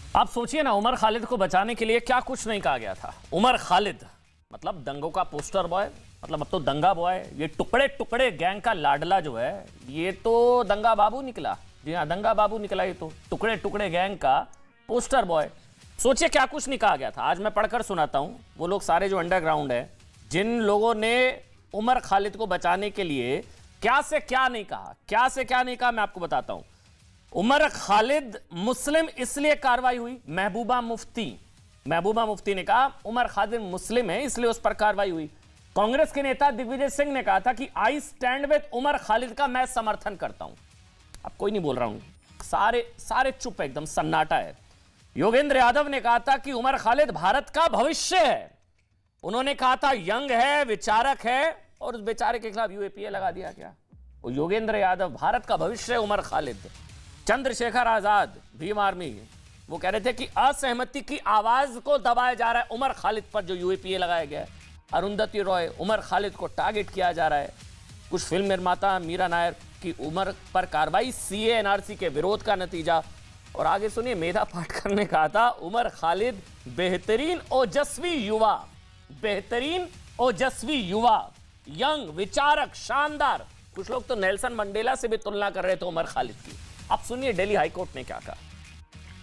आप सोचिए ना, उमर खालिद को बचाने के लिए क्या कुछ नहीं कहा गया था। उमर खालिद मतलब दंगों का पोस्टर बॉय, मतलब अब तो दंगा बॉय। ये टुकड़े टुकड़े गैंग का लाडला जो है, ये तो दंगा बाबू निकला। जी हाँ, दंगा बाबू निकला ये तो, टुकड़े टुकड़े गैंग का पोस्टर बॉय। सोचिए क्या कुछ नहीं कहा गया था। आज मैं पढ़कर सुनाता हूं, वो लोग सारे जो अंडरग्राउंड है, जिन लोगों ने उमर खालिद को बचाने के लिए क्या से क्या नहीं कहा, क्या से क्या नहीं कहा, मैं आपको बताता हूं। उमर खालिद मुस्लिम इसलिए कार्रवाई हुई। महबूबा मुफ्ती ने कहा उमर खालिद मुस्लिम है इसलिए उस पर कार्रवाई हुई। कांग्रेस के नेता दिग्विजय सिंह ने कहा था कि I stand with Umar Khalid का मैं समर्थन करता हूं। अब कोई नहीं बोल रहा हूं, सारे चुप है, एकदम सन्नाटा है। योगेंद्र यादव ने कहा था कि उमर खालिद भारत का भविष्य है। उन्होंने कहा था यंग है, विचारक है, और उस बेचारे के खिलाफ यूएपीए लगा दिया क्या? वो योगेंद्र यादव, भारत का भविष्य है उमर खालिद। चंद्रशेखर आजाद, भीम आर्मी, वो कह रहे थे कि असहमति की आवाज को दबाया जा रहा है उमर खालिद पर, जो यूएपीए लगाया गया है। अरुंधति रॉय, उमर खालिद को टारगेट किया जा रहा है। कुछ फिल्म निर्माता मीरा नायर की उमर पर कार्रवाई सीए एनआरसी के विरोध का नतीजा। और आगे सुनिए, मेधा पाटकर ने कहा था उमर खालिद बेहतरीन ओजस्वी युवा, यंग, विचारक, शानदार। कुछ लोग तो नेल्सन मंडेला से भी तुलना कर रहे थे उमर खालिद की। अब सुनिए दिल्ली हाईकोर्ट ने क्या कहा,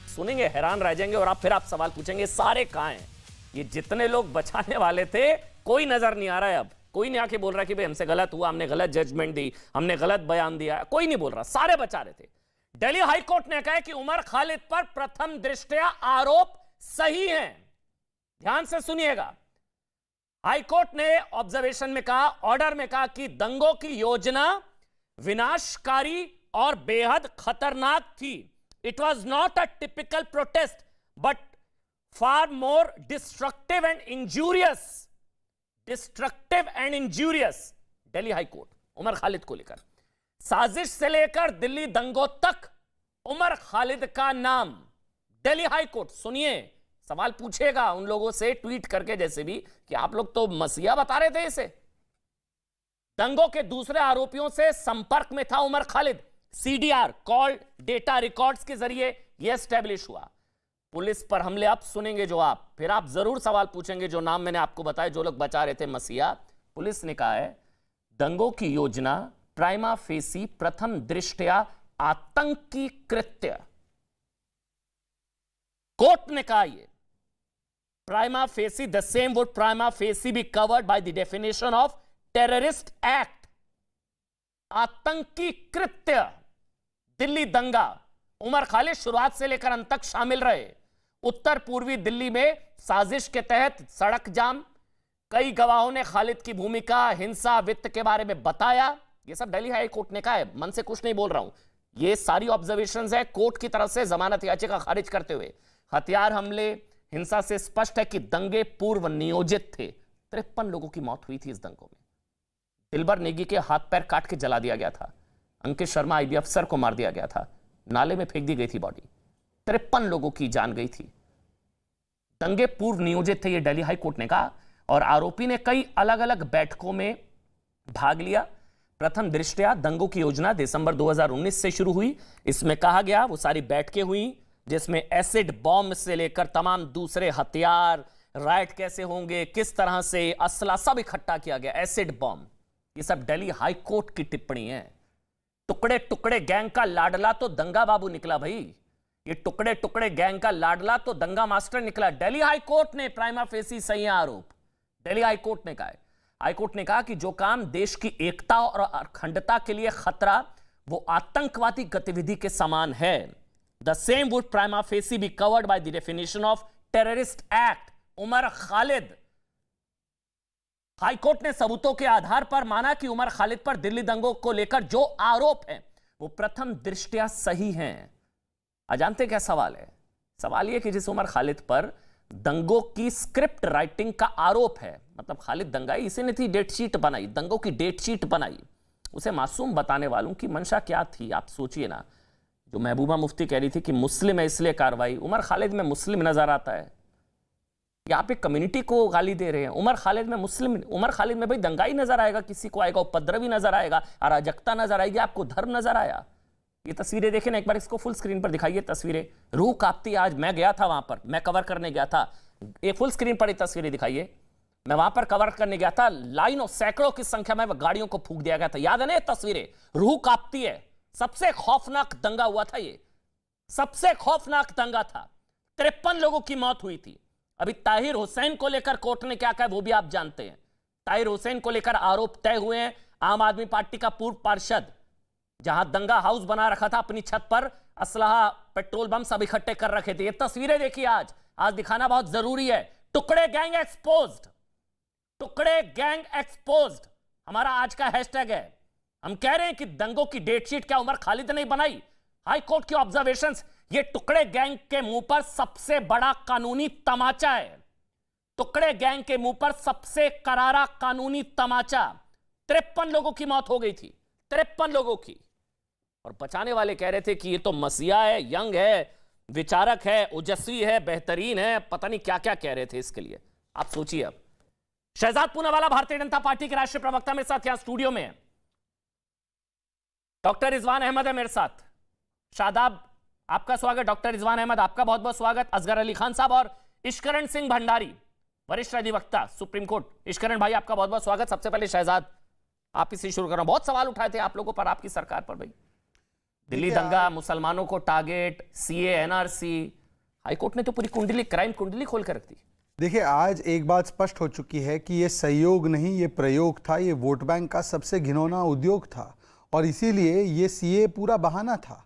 सुनेंगे हैरान रह जाएंगे। और आप सवाल पूछेंगे सारे कहां हैं? ये जितने लोग बचाने वाले थे कोई नजर नहीं आ रहा है। अब कोई नहीं आके बोल रहा कि भाई हमसे गलत हुआ, हमने गलत जजमेंट दी, हमने गलत बयान दिया। कोई नहीं बोल रहा, सारे बचा रहे थे। दिल्ली हाईकोर्ट ने कहा कि उमर खालिद पर प्रथम दृष्टया आरोप सही हैं। ध्यान से सुनिएगा, हाईकोर्ट ने ऑब्जर्वेशन में कहा, ऑर्डर में कहा कि दंगों की योजना विनाशकारी और बेहद खतरनाक थी। It was not a typical protest but far more destructive and injurious. Delhi high court Umar Khalid को लेकर, साजिश से लेकर दिल्ली दंगों तक उमर खालिद का नाम। दिल्ली हाईकोर्ट, सुनिए, सवाल पूछेगा उन लोगों से ट्वीट करके, जैसे भी कि आप लोग तो मसीहा बता रहे थे इसे। दंगों के दूसरे आरोपियों से संपर्क में था Umar Khalid. CDR, call data records के जरिए यह एस्टेब्लिश हुआ। पुलिस पर हमले, आप सुनेंगे जो आप, फिर आप जरूर सवाल पूछेंगे जो नाम मैंने आपको बताया, जो लोग बचा रहे थे मसीहा। पुलिस ने कहा है दंगों की योजना प्राइमा फेसी, प्रथम दृष्टया आतंकी कृत्य। कोर्ट ने कहा ये prima facie, the same would prima facie be covered by the definition of terrorist act. आतंकी कृत्य, दिल्ली दंगा, उमर खालिद शुरुआत से लेकर अंत तक शामिल रहे। उत्तर पूर्वी दिल्ली में साजिश के तहत सड़क जाम। कई गवाहों ने खालिद की भूमिका, हिंसा, वित्त के बारे में बताया। ये सब दिल्ली हाई कोर्ट ने कहा है, मन से कुछ नहीं बोल रहा हूं। ये सारी ऑब्जर्वेशंस है कोर्ट की तरफ से जमानत याचिका खारिज करते हुए। हथियार, हमले, हिंसा से स्पष्ट है कि दंगे पूर्व नियोजित थे। 53 लोगों की मौत हुई थी इस दंगों में। दिलबर नेगी के हाथ पैर काट के जला दिया गया था। अंकित शर्मा आईबी अफसर को मार दिया गया था, नाले में फेंक दी गई थी बॉडी। 53 लोगों की जान गई थी। दंगे पूर्व नियोजित थे, ये दिल्ली हाई कोर्ट ने कहा। और आरोपी ने कई अलग अलग बैठकों में भाग लिया। प्रथम दृष्टया दंगों की योजना दिसंबर 2019 से शुरू हुई। इसमें कहा गया, वो सारी बैठकें हुई जिसमें एसिड बॉम्ब से लेकर तमाम दूसरे हथियार, राइट कैसे होंगे, किस तरह से असला, सब इकट्ठा किया गया। एसिड बॉम्ब, ये सब दिल्ली हाई कोर्ट की टिप्पणी है। टुकड़े टुकड़े गैंग का लाडला तो दंगा बाबू निकला भाई। ये टुकड़े टुकड़े गैंग का लाडला तो दंगा मास्टर निकला। दिल्ली हाई कोर्ट ने प्राइमा फेसी सही आरोप, दिल्ली हाई कोर्ट ने कहा है। हाईकोर्ट ने कहा कि जो काम देश की एकता और अखंडता के लिए खतरा, वो आतंकवादी गतिविधि के समान है। The same would prima facie be covered by the definition of terrorist act. Umar Khalid, high court ने सबूतों के आधार पर माना कि उमर खालिद पर दिल्ली दंगों को लेकर जो आरोप हैं वो प्रथम दृष्टया सही हैं। जानते क्या सवाल है? सवाल यह कि जिस उमर खालिद पर दंगों की स्क्रिप्ट राइटिंग का आरोप है, मतलब खालिद दंगाई, इसी ने थी डेट शीट बनाई, दंगों की डेट शीट बनाई। उसे मासूम बताने वालों की मंशा क्या थी? आप सोचिए ना। जो महबूबा मुफ्ती कह रही थी कि मुस्लिम है इसलिए कार्रवाई, उमर खालिद में मुस्लिम नजर आता है? यहाँ पे कम्युनिटी को गाली दे रहे हैं। उमर खालिद में मुस्लिम, उमर खालिद में भाई दंगाई नजर आएगा, किसी को आएगा, उपद्रवी नजर आएगा, अराजकता नजर आएगी, आपको धर्म नजर आया? ये तस्वीरें देखें ना एक बार, इसको फुल स्क्रीन पर दिखाइए तस्वीरें, रूह कांपती। आज मैं गया था वहां पर, मैं कवर करने गया था, ये फुल स्क्रीन पर ये तस्वीरें दिखाइए। मैं वहां पर कवर करने गया था, लाइनों सैकड़ों की संख्या में गाड़ियों को फूंक दिया गया था, याद है ना ये तस्वीरें? रूह कांपती है। सबसे खौफनाक दंगा हुआ था ये, सबसे खौफनाक दंगा था। 53 लोगों की मौत हुई थी। अभी ताहिर हुसैन को लेकर कोर्ट ने क्या कहा वो भी आप जानते हैं। ताहिर हुसैन को लेकर आरोप तय हुए हैं। आम आदमी पार्टी का पूर्व पार्षद जहां दंगा हाउस बना रखा था अपनी छत पर, असलहा पेट्रोल बम सब इकट्ठे कर रखे थे। ये तस्वीरें देखिए, आज दिखाना बहुत जरूरी है। टुकड़े गैंग एक्सपोज्ड, टुकड़े गैंग एक्सपोज्ड हमारा आज का हैशटैग है। हम कह रहे हैं कि दंगों की डेटशीट क्या उमर खालिद ने बनाई? हाई कोर्ट की ऑब्जर्वेशंस, ये टुकड़े गैंग के मुंह पर सबसे बड़ा कानूनी तमाचा है। टुकड़े गैंग के मुंह पर सबसे करारा कानूनी तमाचा। 53 लोगों की मौत हो गई थी, 53 लोगों की। और बचाने वाले कह रहे थे कि ये तो मसीहा है, यंग है, विचारक है, ओजस्वी है, बेहतरीन है, पता नहीं क्या क्या कह रहे थे इसके लिए। आप सोचिए। अब शहजाद पूनावाला भारतीय जनता पार्टी के राष्ट्रीय प्रवक्ता मेरे साथ यहां स्टूडियो में है। डॉक्टर रिजवान अहमद है मेरे साथ। शादाब, आपका स्वागत। डॉक्टर रिजवान अहमद, आपका बहुत बहुत स्वागत। असगर अली खान साहब और इश्करण सिंह भंडारी, वरिष्ठ अधिवक्ता सुप्रीम कोर्ट। इश्करण भाई, आपका बहुत बहुत स्वागत। सबसे पहले शहजाद, आप इसी शुरू कर रहा हूं। बहुत सवाल उठाए थे आप लोगों पर, आपकी सरकार पर भाई। दिल्ली दंगा, मुसलमानों को टारगेट, सीए, एनआरसी, हाईकोर्ट ने तो पूरी कुंडली, क्राइम कुंडली खोल कर रख दी। देखिए, आज एक बात स्पष्ट हो चुकी है कि ये सहयोग नहीं, ये प्रयोग था। ये वोट बैंक का सबसे घिनौना उद्योग था और इसीलिए ये सीए पूरा बहाना था।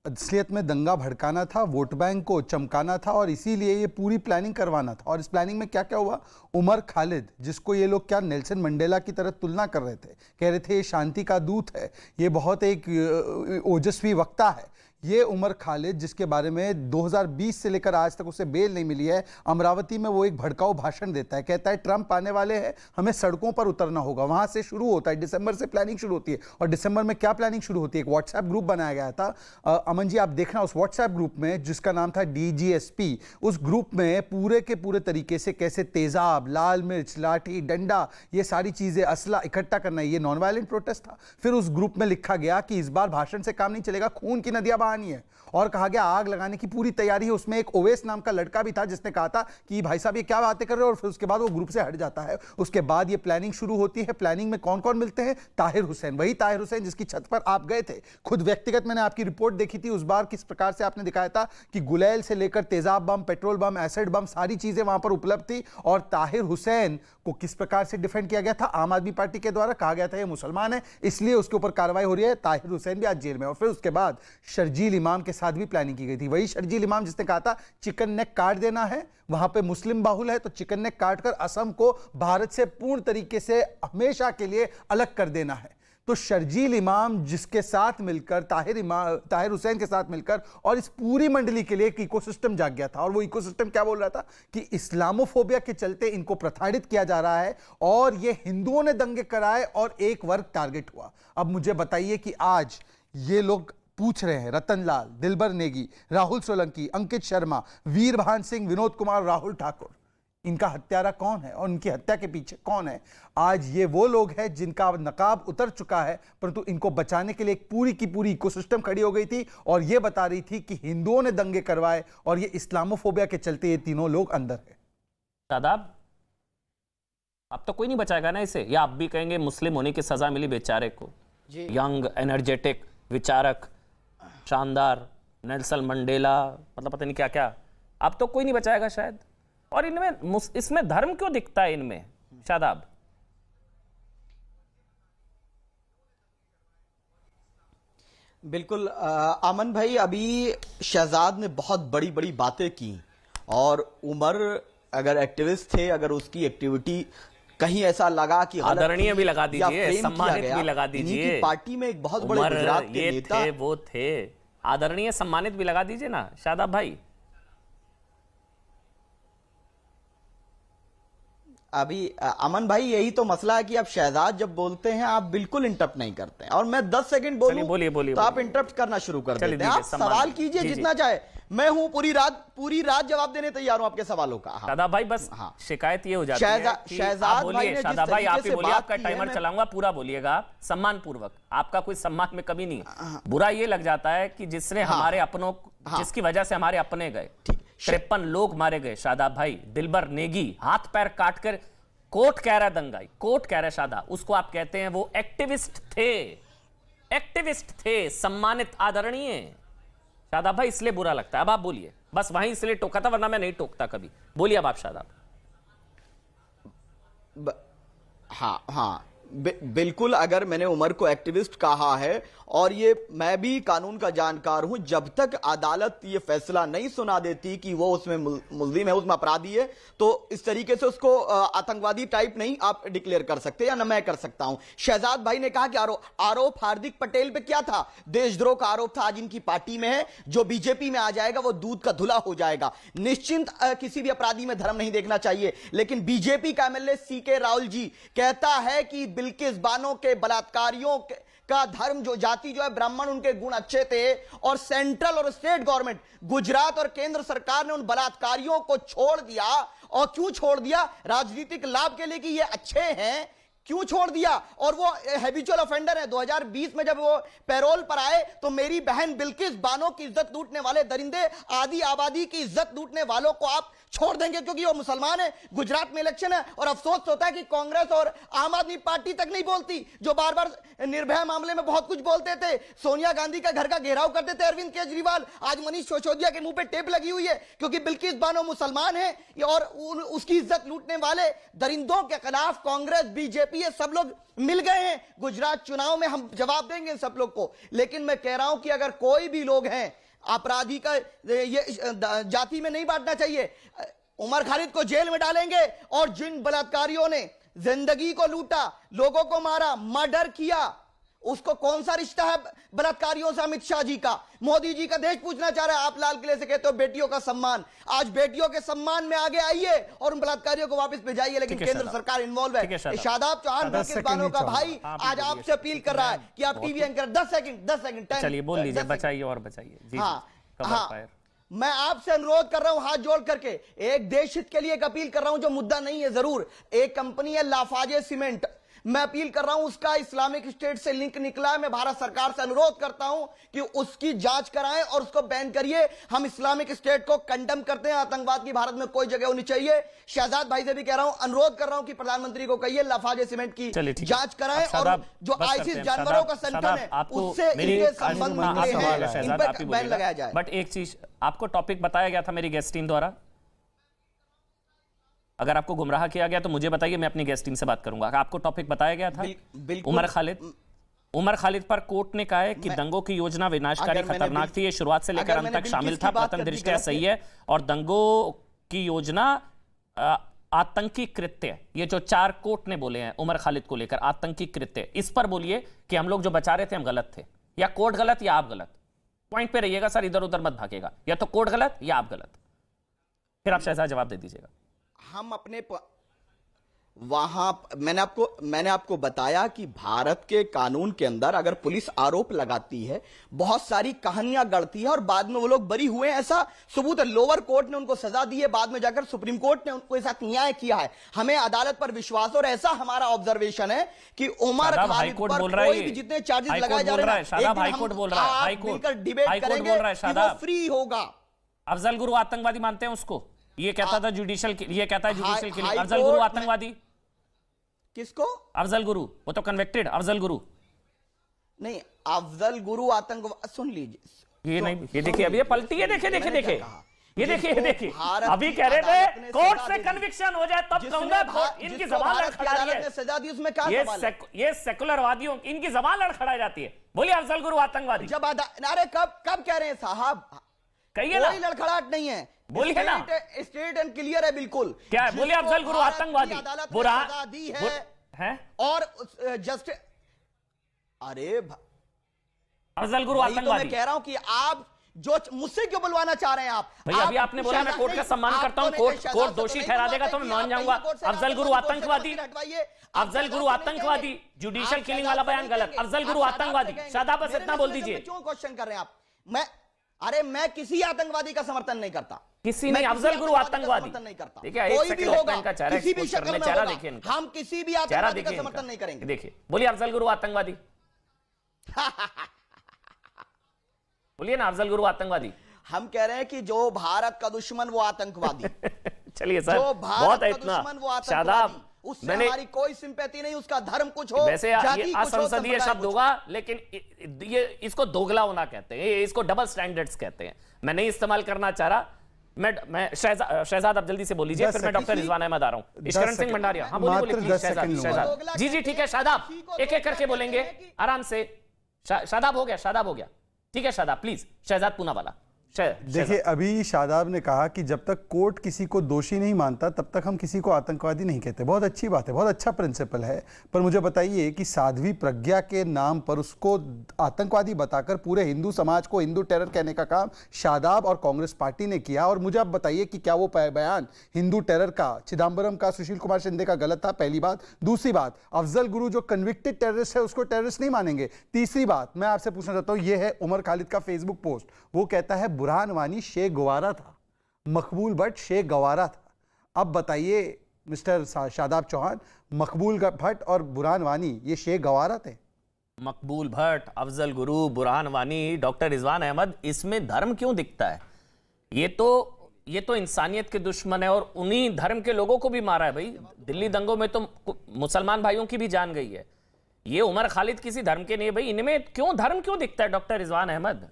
असलियत में दंगा भड़काना था, वोट बैंक को चमकाना था और इसीलिए ये पूरी प्लानिंग करवाना था। और इस प्लानिंग में क्या क्या हुआ? उमर खालिद, जिसको ये लोग क्या नेल्सन मंडेला की तरह तुलना कर रहे थे, कह रहे थे ये शांति का दूत है, ये बहुत एक ओजस्वी वक्ता है। ये उमर खालिद, जिसके बारे में 2020 से लेकर आज तक उसे बेल नहीं मिली है, अमरावती में वो एक भड़काऊ भाषण देता है, कहता है ट्रंप आने वाले हैं, हमें सड़कों पर उतरना होगा। वहां से शुरू होता है, दिसंबर से प्लानिंग शुरू होती है। और दिसंबर में क्या प्लानिंग शुरू होती है? एक व्हाट्सएप ग्रुप बनाया गया था। अमन जी, आप देखना उस व्हाट्सएप ग्रुप में, जिसका नाम था DGSP, उस ग्रुप में पूरे के पूरे तरीके से कैसे तेजाब, लाल मिर्च, लाठी, डंडा, ये सारी चीजें, असला इकट्ठा करना, ये नॉन वायलेंट प्रोटेस्ट था। फिर उस ग्रुप में लिखा गया कि इस बार भाषण से काम नहीं चलेगा, खून की नदियां है। और कहा गया आग लगाने की पूरी तैयारी है। उसमें एक ओवैस नाम का लड़का भी था जिसने कहा था कि भाई साहब ये क्या बातें कर रहे हो, और फिर उसके बाद वो ग्रुप से हट जाता है। उसके बाद ये प्लानिंग शुरू होती है। प्लानिंग में कौन कौन मिलते हैं? ताहिर हुसैन, वही ताहिर हुसैन जिसकी छत पर आप गए थे। खुद व्यक्तिगत मैंने आपकी रिपोर्ट देखी थी उस बार, किस प्रकार से आपने दिखाया था कि गुलैल से लेकर तेजाब बम, पेट्रोल बम, एसिड बम, सारी चीजें वहां पर उपलब्ध थी। और ताहिर हुसैन को किस प्रकार से डिफेंड किया गया था? आम आदमी पार्टी के द्वारा कहा गया था ये मुसलमान है, इसलिए उसके ऊपर कार्रवाई हो रही है। ताहिर हुसैन भी आज जेल में। और फिर उसके बाद शर्जील इमाम के साथ भी प्लानिंग की गई थी। वही शर्जील इमाम जिसने कहा था चिकन नेक काट देना है, वहां पे मुस्लिम बाहुल है तो चिकन नेक काटकर असम को भारत से पूर्ण तरीके से हमेशा के लिए अलग कर देना है। तो शर्जील इमाम जिसके साथ मिलकर ताहिर हुसैन के साथ मिलकर, और इस पूरी मंडली के लिए एक इकोसिस्टम जाग गया था। और वो इकोसिस्टम क्या बोल रहा था कि इस्लामोफोबिया के चलते इनको प्रताड़ित किया जा रहा है और ये हिंदुओं ने दंगे कराए और एक वर्ग टारगेट हुआ। अब मुझे बताइए कि आज ये लोग पूछ रहे हैं, रतन लाल, दिलबर नेगी, राहुल सोलंकी, अंकित शर्मा, वीरभान सिंह, विनोद कुमार, राहुल ठाकुर, इनका हत्यारा कौन है और उनकी हत्या के पीछे कौन है? आज ये वो लोग हैं जिनका नकाब उतर चुका है, परंतु इनको बचाने के लिए एक पूरी की पूरी इकोसिस्टम खड़ी हो गई थी और ये बता रही थी कि हिंदुओं ने दंगे करवाए और ये इस्लामोफोबिया के चलते ये तीनों लोग अंदर है। शादाब, अब तो कोई नहीं बचाएगा ना इसे, या आप भी कहेंगे मुस्लिम होने की सजा मिली बेचारे को? यंग, एनर्जेटिक, विचारक, शानदार, नेल्सन मंडेला, मतलब पता नहीं क्या क्या, अब तो कोई नहीं बचाएगा शायद। और इनमें, इसमें धर्म क्यों दिखता है इनमें शादाब? बिल्कुल अमन भाई, अभी शहजाद ने बहुत बड़ी बड़ी बातें की और उमर अगर एक्टिविस्ट थे, अगर उसकी एक्टिविटी कहीं ऐसा लगा कि आदरणीय भी लगा दीजिए, सम्मानित भी लगा दीजिए। पार्टी में एक बहुत बड़े गुजरात के नेता थे, वो थे आदरणीय, सम्मानित भी लगा दीजिए ना शादाब भाई। अभी अमन भाई यही तो मसला है कि अब शहजाद जब बोलते हैं आप बिल्कुल इंटरप्ट नहीं करते हैं, और मैं 10 सेकंड बोलूं बोलिए, तो आप इंटरप्ट करना शुरू कर चलिए, देते हैं। आप सम्मान सवाल दीजिए। कीजिए जी, जितना चाहे, मैं हूं पूरी रात जवाब देने तैयार हूं आपके सवालों का। हाँ। शादाब भाई बस हाँ। शिकायत ये हो जाती है कि शहजाद आप भाई बोलिए, ने जिस शादाब भाई आप तरीके ही से बोलिए, बात आपका की है, टाइमर मैं- चलाऊंगा, पूरा बोलिएगा आप, सम्मान पूर्वक। आपका कोई सम्मान में कमी नहीं है। बुरा ये लग जाता है कि जिसने हमारे अपनों, जिसकी वजह से हमारे अपने गए, 53 लोग मारे गए। शादाब भाई, दिलबर नेगी हाथ पैर काट कर, कोर्ट कह रहा है दंगाई, कोर्ट कह रहा है शादाब, उसको आप कहते हैं वो एक्टिविस्ट थे, सम्मानित आदरणीय। शादाब भाई इसलिए बुरा लगता है। अब आप बोलिए, बस वहीं इसलिए टोका था, वरना मैं नहीं टोकता कभी। बोलिए अब आप शादाब। हाँ, बिल्कुल। अगर मैंने उमर को एक्टिविस्ट कहा है, और ये मैं भी कानून का जानकार हूं, जब तक अदालत ये फैसला नहीं सुना देती कि वो उसमें मुल्जिम है, उसमें अपराधी है, तो इस तरीके से उसको आतंकवादी टाइप नहीं आप डिक्लेयर कर सकते, या न मैं कर सकता हूं। शहजाद भाई ने कहा कि आरोप हार्दिक पटेल पे क्या था? देशद्रोह का आरोप था। आज इनकी पार्टी में है, जो बीजेपी में आ जाएगा वो दूध का धुला हो जाएगा। निश्चिंत किसी भी अपराधी में धर्म नहीं देखना चाहिए, लेकिन बीजेपी का एमएलए सीके राहुल जी कहता है कि बिल्किस बानो के बलात्कारियों का धर्म, जो जाति जो है ब्राह्मण, उनके गुण अच्छे थे, और सेंट्रल और स्टेट गवर्नमेंट, गुजरात और केंद्र सरकार ने उन बलात्कारियों को छोड़ दिया। और क्यों छोड़ दिया? राजनीतिक लाभ के लिए कि ये अच्छे हैं, क्यों छोड़ दिया? और वो हैबिचुअल ऑफेंडर है। 2020 में जब वो पैरोल पर आए तो मेरी बहन बिल्किस बानो की इज्जत लूटने वाले दरिंदे, आदि आबादी की इज्जत लूटने वालों को आप छोड़ देंगे क्योंकि वो मुसलमान है? गुजरात में इलेक्शन है, और अफसोस होता है कि कांग्रेस और आम आदमी पार्टी तक नहीं बोलती, जो बार बार निर्भया मामले में बहुत कुछ बोलते थे। सोनिया गांधी का घर का घेराव करते थे अरविंद केजरीवाल, आज मनीष सिसोदिया के मुंह पे टेप लगी हुई है क्योंकि बिल्किस बानो मुसलमान है, और उसकी इज्जत लूटने वाले दरिंदों के खिलाफ कांग्रेस, बीजेपी, ये सब लोग मिल गए हैं। गुजरात चुनाव में हम जवाब देंगे सब लोग को। लेकिन मैं कह रहा हूं कि अगर कोई भी लोग हैं, अपराधी का ये जाति में नहीं बांटना चाहिए। उमर खालिद को जेल में डालेंगे, और जिन बलात्कारियों ने जिंदगी को लूटा, लोगों को मारा, मर्डर किया, उसको कौन सा रिश्ता है बलात्कारियों से? अमित शाह जी का, मोदी जी का देश पूछना चाह रहा है। आप लाल किले से कहते हो बेटियों का सम्मान, आज बेटियों के सम्मान में आगे आइए और उन बलात्कारियों को वापस भेजाइए। लेकिन केंद्र सरकार इन्वॉल्व है। शादाब चौहान बिल्किस बानो का भाई आज आपसे अपील कर रहा है कि आप टीवी एंकर 10 सेकंड चलिए बोल लीजिए, बचाइए और बचाइए। हाँ, मैं आपसे अनुरोध कर रहा हूं हाथ जोड़ करके, एक देश हित के लिए एक अपील कर रहा हूं, जो मुद्दा नहीं है जरूर। एक कंपनी है लाफाजे सीमेंट, मैं अपील कर रहा हूं, उसका इस्लामिक स्टेट से लिंक निकला है। मैं भारत सरकार से अनुरोध करता हूं कि उसकी जांच कराएं और उसको बैन करिए। हम इस्लामिक स्टेट को कंडेम करते हैं, आतंकवाद की भारत में कोई जगह होनी चाहिए। शहजाद भाई से भी कह रहा हूं, अनुरोध कर रहा हूं कि प्रधानमंत्री को कहिए लाफाजे सीमेंट की जांच कराएं, और जो आईसिस जानवरों का संगठन है उससे इनके संबंध निकले हैं, इन पर बैन लगाया जाए। बट एक चीज, आपको टॉपिक बताया गया था मेरी गेस्ट टीम द्वारा? अगर आपको गुमराह किया गया तो मुझे बताइए, मैं अपनी गेस्ट टीम से बात करूंगा। आपको टॉपिक बताया गया था? उमर खालिद पर कोर्ट ने कहा है कि दंगों की योजना विनाशकारी, खतरनाक थी, ये शुरुआत से लेकर अंत तक शामिल था, प्रथम दृष्टया सही है, और दंगों की योजना आतंकी कृत्य, ये जो 4 कोर्ट ने बोले हैं उमर खालिद को लेकर, आतंकी कृत्य, इस पर बोलिए कि हम लोग जो बचा रहे थे हम गलत थे, या कोर्ट गलत या आप गलत? पॉइंट पे रहिएगा सर, इधर उधर मत भागेगा, या तो कोर्ट गलत या आप गलत, फिर आप शहजाद जवाब दे दीजिएगा। हम अपने वहां मैंने आपको बताया कि भारत के कानून के अंदर अगर पुलिस आरोप लगाती है, बहुत सारी कहानियां गढ़ती है, और बाद में वो लोग बरी हुए हैं, ऐसा सबूत है। लोअर कोर्ट ने उनको सजा दी है, बाद में जाकर सुप्रीम कोर्ट ने उनको साथ न्याय किया है। हमें अदालत पर विश्वास, और ऐसा हमारा ऑब्जर्वेशन है कि उमर खालिद पर कोई भी जितने चार्जेस लगाए जा रहे हैं, मिलकर डिबेट करेंगे कि वो फ्री होगा। अफजल गुरु आतंकवादी मानते हैं उसको? ये कहता था जुडिशियल, ये कहता है जुडिशियल किलिंग। अफजल गुरु आतंकवादी? किसको? अफजल गुरु, वो तो कन्विक्टेड अफजल गुरु नहीं। अफजल गुरु आतंकवादी, सुन लीजिए, ये नहीं, ये देखिए अभी ये पलटी है, देखिए ये देखिए अभी कह रहे थे कोर्ट से कन्विक्शन हो जाए तब कहूंगा, इनकी जबान लड़खड़ाई है। सजा दी उसमें क्या सवाल है? ये सेकुलरवादियों इनकी जबान लड़खड़ाई जाती है। बोलिए अफजल गुरु आतंकवादी। जब अरे कब कह रहे हैं साहब? कहिए ना, कोई लड़खड़ाहट नहीं है, बोलिए ना, स्ट्रेट एंड क्लियर है बिल्कुल। क्या है? बोलिए अफजल गुरु आतंकवादी। बुरा दी है और अफजल गुरु आतंकवादी। मैं कह रहा हूं कि आप जो मुझसे क्यों बुलवाना चाह रहे हैं आप? भाई अभी आपने बोला मैं कोर्ट का सम्मान करता हूं, कोर्ट दोषी ठहरा देगा तो मैं मान जाऊंगा। अफजल गुरु आतंकवादी, अफजल गुरु आतंकवादी, जुडिशियल किलिंग वाला बयान गलत। अफजल गुरु आतंकवादी, शादाब बस इतना बोल दीजिए। क्यों क्वेश्चन कर रहे हैं आप? मैं किसी आतंकवादी का समर्थन नहीं करता, किसी नहीं। अफजल गुरु आतंकवादी नहीं करता। देखिए एक सेकंड लगता है इनका चेहरा, किसी भी शक्ल में चेहरा होगा, देखिए इनका, हम किसी भी चेहरा आतंकवादी का देखिए समर्थन नहीं करेंगे। देखिए बोलिए अफजल गुरु आतंकवादी, बोलिए ना अफजल गुरु आतंकवादी। हम कह रहे हैं कि जो भारत का दुश्मन वो आतंकवादी। चलिए सर, जो बहुत भारत है का इतना। दुश्मन वो शादाब, आतंकवादी, उससे मैंने हमारी कोई सिंपैथी नहीं, उसका धर्म कुछ हो, वैसे जाति ये कुछ हो, असंसदीय संप्रदाय शब्द कुछ होगा, लेकिन ये इसको दोगला होना कहते हैं, इसको डबल स्टैंडर्ड्स कहते हैं। मैं नहीं इस्तेमाल करना चाह रहा। मैं शहजाद आप जल्दी से बोल लीजिए, 10 फिर मैं डॉक्टर रिजवान अहमद आ रहा हूं। 10 इशकरण सिंह सेकंड। भंडारिया, हाँ बोलिए मात्र बोलिए 10 प्लीज सेकंड शहजाद। लूंगा। जी ठीक है शादाब, एक एक करके बोलेंगे आराम से। शादाब हो गया, शादाब हो गया, ठीक है शादाब प्लीज। शहजाद पूनावाला, देखिए अभी शादाब ने कहा कि जब तक कोर्ट किसी को दोषी नहीं मानता तब तक हम किसी को आतंकवादी नहीं कहते। बहुत अच्छी बात है, बहुत अच्छा प्रिंसिपल है, पर मुझे बताइए कि साध्वी प्रज्ञा के नाम पर उसको आतंकवादी बताकर पूरे हिंदू समाज को हिंदू टेरर कहने का काम शादाब और कांग्रेस पार्टी ने किया। और मुझे आप बताइए कि क्या वो बयान हिंदू टेरर का, चिदम्बरम का, सुशील कुमार शिंदे का गलत था? पहली बात। दूसरी बात, अफजल गुरु जो कन्विक्टेड टेररिस्ट है उसको टेररिस्ट नहीं मानेंगे। तीसरी बात मैं आपसे पूछना चाहता हूं, यह है उमर खालिद का फेसबुक पोस्ट, वो कहता है बुरहान वानी शेख गवारा था, मकबूल भट्ट शेख गवारा था। अब बताइए मिस्टर शादाब चौहान, मकबूल भट्ट और बुरहान वानी ये शेख गवारा थे? मकबूल भट्ट, अफजल गुरु, बुरहान वानी, डॉक्टर रिजवान अहमद, इसमें धर्म क्यों दिखता है? ये तो इंसानियत के दुश्मन है और उन्हीं धर्म के लोगों को भी मारा है। भाई दिल्ली दंगों में तो मुसलमान भाइयों की भी जान गई है। ये उमर खालिद किसी धर्म के नहीं है। भाई इनमें क्यों धर्म क्यों दिखता है? डॉक्टर रिजवान अहमद,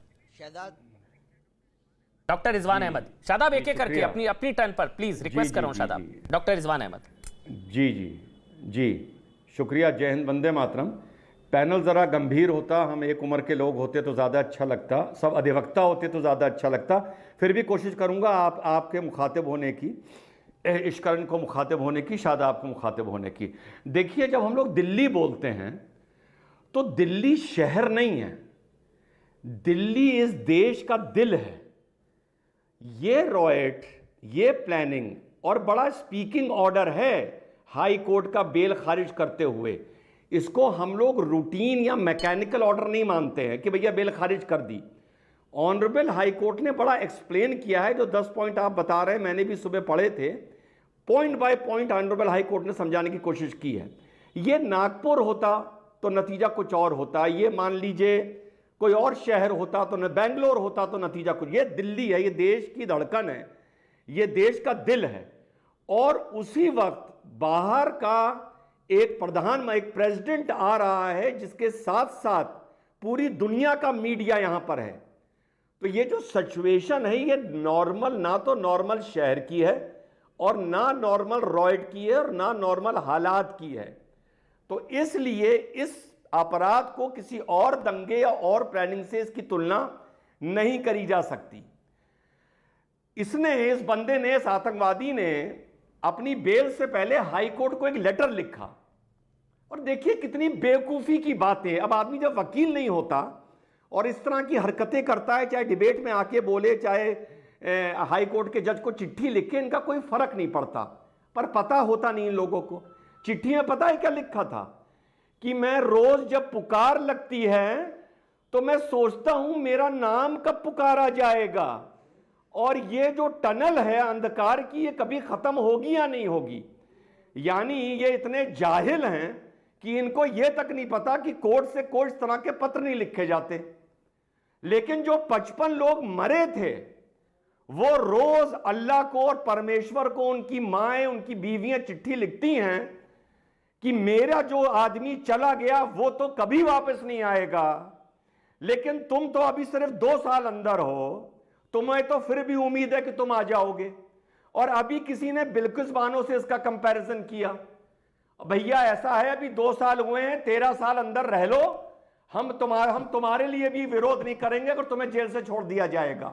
डॉक्टर रिजवान अहमद, शादाब एक एक करके अपनी टर्न पर प्लीज रिक्वेस्ट कर रहा हूं। शादाब, डॉक्टर रिजवान अहमद। जी शुक्रिया। जय हिंद, वंदे मातरम। पैनल ज़रा गंभीर होता, हम एक उम्र के लोग होते तो ज़्यादा अच्छा लगता, सब अधिवक्ता होते तो ज़्यादा अच्छा लगता। फिर भी कोशिश करूँगा आपके मुखातिब होने की, इश्करण को मुखातिब होने की, शादाब को मुखातिब होने की। देखिए जब हम लोग दिल्ली बोलते हैं तो दिल्ली शहर नहीं है, दिल्ली इस देश का दिल है। ये रॉयट, ये प्लानिंग और बड़ा स्पीकिंग ऑर्डर है हाई कोर्ट का बेल खारिज करते हुए, इसको हम लोग रूटीन या मैकेनिकल ऑर्डर नहीं मानते हैं कि भैया बेल खारिज कर दी। ऑनरेबल हाई कोर्ट ने बड़ा एक्सप्लेन किया है। जो 10 पॉइंट आप बता रहे हैं मैंने भी सुबह पढ़े थे, point by point honourable high court ने समझाने की कोशिश की है। ये नागपुर होता तो नतीजा कुछ और होता, ये मान लीजिए कोई और शहर होता तो न बेंगलोर होता तो नतीजा कुछ। ये दिल्ली है, ये देश की धड़कन है, ये देश का दिल है। और उसी वक्त बाहर का एक प्रेसिडेंट आ रहा है जिसके साथ साथ पूरी दुनिया का मीडिया यहां पर है। तो ये जो सिचुएशन है ये नॉर्मल, ना तो नॉर्मल शहर की है और ना नॉर्मल रॉयट की है और ना नॉर्मल हालात की है। तो इसलिए इस अपराध को किसी और दंगे या और प्लानिंग से इसकी तुलना नहीं करी जा सकती। इस बंदे ने, इस आतंकवादी ने अपनी बेल से पहले हाई कोर्ट को एक लेटर लिखा। और देखिए कितनी बेवकूफी की बातें। अब आदमी जब वकील नहीं होता और इस तरह की हरकतें करता है, चाहे डिबेट में आके बोले, चाहे हाई कोर्ट के जज को चिट्ठी लिखे, इनका कोई फर्क नहीं पड़ता। पर पता होता नहीं इन लोगों को। चिट्ठी में पता है क्या लिखा था कि मैं रोज जब पुकार लगती है तो मैं सोचता हूं मेरा नाम कब पुकारा जाएगा, और ये जो टनल है अंधकार की ये कभी खत्म होगी या नहीं होगी। यानी ये इतने जाहिल हैं कि इनको ये तक नहीं पता कि कोर्ट से कोई इस तरह के पत्र नहीं लिखे जाते। लेकिन जो 55 लोग मरे थे वो रोज अल्लाह को और परमेश्वर को, उनकी माएं, उनकी बीवियां चिट्ठी लिखती हैं कि मेरा जो आदमी चला गया वो तो कभी वापस नहीं आएगा, लेकिन तुम तो अभी सिर्फ 2 साल अंदर हो, तुम्हें तो फिर भी उम्मीद है कि तुम आ जाओगे। और अभी किसी ने बिल्किस बानो से इसका कंपैरिजन किया, भैया ऐसा है अभी 2 साल हुए हैं, 13 साल अंदर रह लो, हम तुम्हारे लिए भी विरोध नहीं करेंगे अगर तुम्हें जेल से छोड़ दिया जाएगा।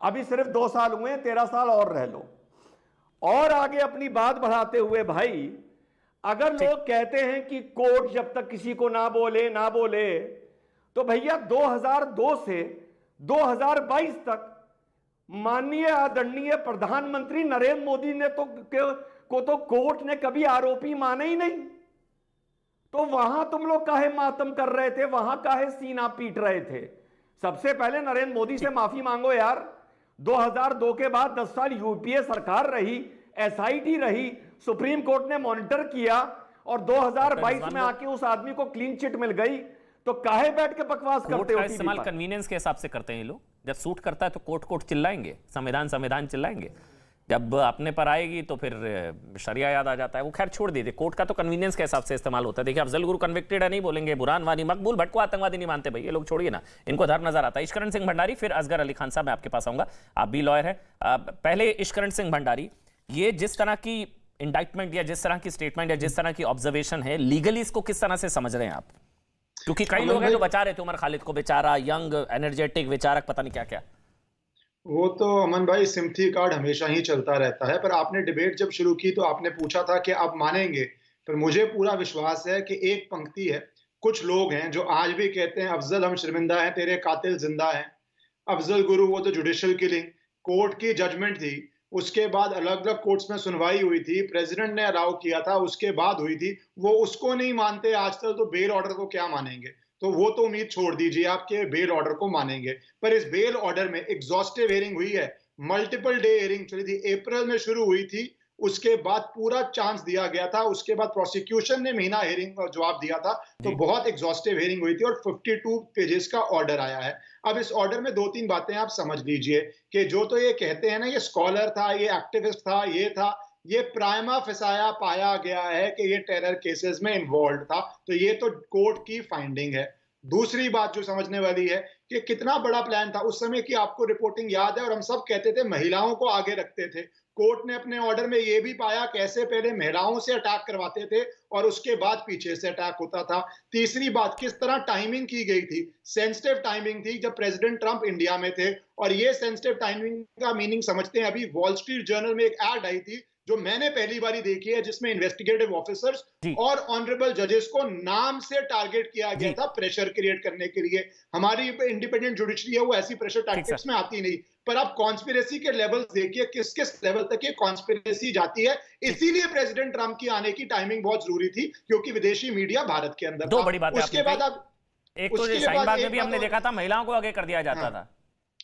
अभी सिर्फ 2 साल हुए हैं, 13 साल और रह लो। और आगे अपनी बात बढ़ाते हुए, भाई अगर लोग कहते हैं कि कोर्ट जब तक किसी को ना बोले, तो भैया 2002 से 2022 तक माननीय आदरणीय प्रधानमंत्री नरेंद्र मोदी ने तो कोर्ट ने कभी आरोपी माने ही नहीं। तो वहां तुम लोग काहे मातम कर रहे थे, वहां काहे सीना पीट रहे थे? सबसे पहले नरेंद्र मोदी से माफी मांगो यार। 2002 के बाद 10 साल यूपीए सरकार रही, एसआईटी रही, सुप्रीम कोर्ट ने मॉनिटर किया और 2022 में आके उस आदमी को क्लीन चिट मिल गई। तो काहे बैठ के बकवास करते हो? इस्तेमाल कन्वीनियंस के हिसाब से करते हैं ये लोग। जब सूट करता है तो कोर्ट चिल्लाएंगे, संविधान चिल्लाएंगे। जब अपने पर आएगी तो फिर शरिया याद आ जाता है। वो खैर छोड़ दीजिए, कोर्ट का तो कन्वीनियंस के हिसाब से इस्तेमाल होता है। देखिए अफजल गुरु कन्विक्टेड है नहीं बोलेंगे, बुरहान वानी मकबूल भट्ट को आतंकवादी नहीं मानते भाई, ये लोग छोड़िए ना, इनको धर्म नजर आता है। इश्करण सिंह भंडारी, फिर असगर अली खान साहब, मैं आपके पास आऊंगा, आप भी लॉयर हैं। पहले इश्करण सिंह भंडारी, ये जिस तरह की इंडाइटमेंट या जिस तरह की स्टेटमेंट या जिस तरह की ऑब्जर्वेशन है, लीगली इसको किस तरह से समझ रहे हैं आप? क्योंकि कई लोग हैं जो बचा रहे थे उमर खालिद को, बेचारा यंग एनर्जेटिक विचारक, पता नहीं क्या क्या। वो तो अमन भाई सिम्पथी कार्ड हमेशा ही चलता रहता है, पर आपने डिबेट जब शुरू की तो आपने पूछा था कि आप मानेंगे, पर मुझे पूरा विश्वास है कि एक पंक्ति है, कुछ लोग हैं जो आज भी कहते हैं अफजल हम शर्मिंदा हैं, तेरे कातिल जिंदा हैं। अफजल गुरु वो तो जुडिशियल किलिंग, कोर्ट की जजमेंट थी, उसके बाद अलग अलग कोर्ट्स में सुनवाई हुई थी, प्रेसिडेंट ने अलाउ किया था, उसके बाद हुई थी, वो उसको नहीं मानते आजकल, तो बेल ऑर्डर को क्या मानेंगे? तो वो तो उम्मीद छोड़ दीजिए, आपके बेल ऑर्डर को मानेंगे। पर इस बेल ऑर्डर में एग्जॉस्टिव हियरिंग हुई है, मल्टीपल डे हियरिंग चली थी, अप्रैल में शुरू हुई थी, उसके बाद पूरा चांस दिया गया था, उसके बाद प्रोसिक्यूशन ने महीना हियरिंग का जवाब दिया था, तो बहुत एग्जॉस्टिव हियरिंग हुई थी और 52 पेजेस का ऑर्डर आया है। अब इस ऑर्डर में 2-3 बातें आप समझ लीजिए कि जो तो ये कहते हैं ना, ये स्कॉलर था, ये एक्टिविस्ट था, ये था, ये प्राइमा फेसाया पाया गया है कि ये टेरर केसेस में इन्वॉल्व था, तो ये तो कोर्ट की फाइंडिंग है। दूसरी बात जो समझने वाली है कि कितना बड़ा प्लान था उस समय की, आपको रिपोर्टिंग याद है, और हम सब कहते थे महिलाओं को आगे रखते थे। कोर्ट ने अपने ऑर्डर में ये भी पाया कैसे पहले महिलाओं से अटैक करवाते थे और उसके बाद पीछे से अटैक होता था। तीसरी बात, किस तरह टाइमिंग की गई थी, सेंसिटिव टाइमिंग थी जब प्रेसिडेंट ट्रंप इंडिया में थे, और ये सेंसिटिव टाइमिंग का मीनिंग समझते हैं। अभी वॉल स्ट्रीट जर्नल में एक एड आई थी जो मैंने पहली बारी देखी है, जिसमें इन्वेस्टिगेटिव ऑफिसर्स और ऑनरेबल जजेस को नाम से टारगेट किया गया था प्रेशर क्रिएट करने के लिए। हमारी इंडिपेंडेंट जुडिशरी है, वो ऐसी प्रेशर टैक्टिक्स में आती नहीं। पर आप कॉन्स्पिरेसी के लेवल्स देखिए, किस किस लेवल तक ये कॉन्स्पिरेसी जाती है। इसीलिए प्रेसिडेंट ट्रंप की आने की टाइमिंग बहुत जरूरी थी, क्योंकि विदेशी मीडिया भारत के अंदर दो बड़ी बातें उसके बाद आप एक तो शाहीनबाग में भी हमने देखा था महिलाओं को आगे कर दिया जाता था।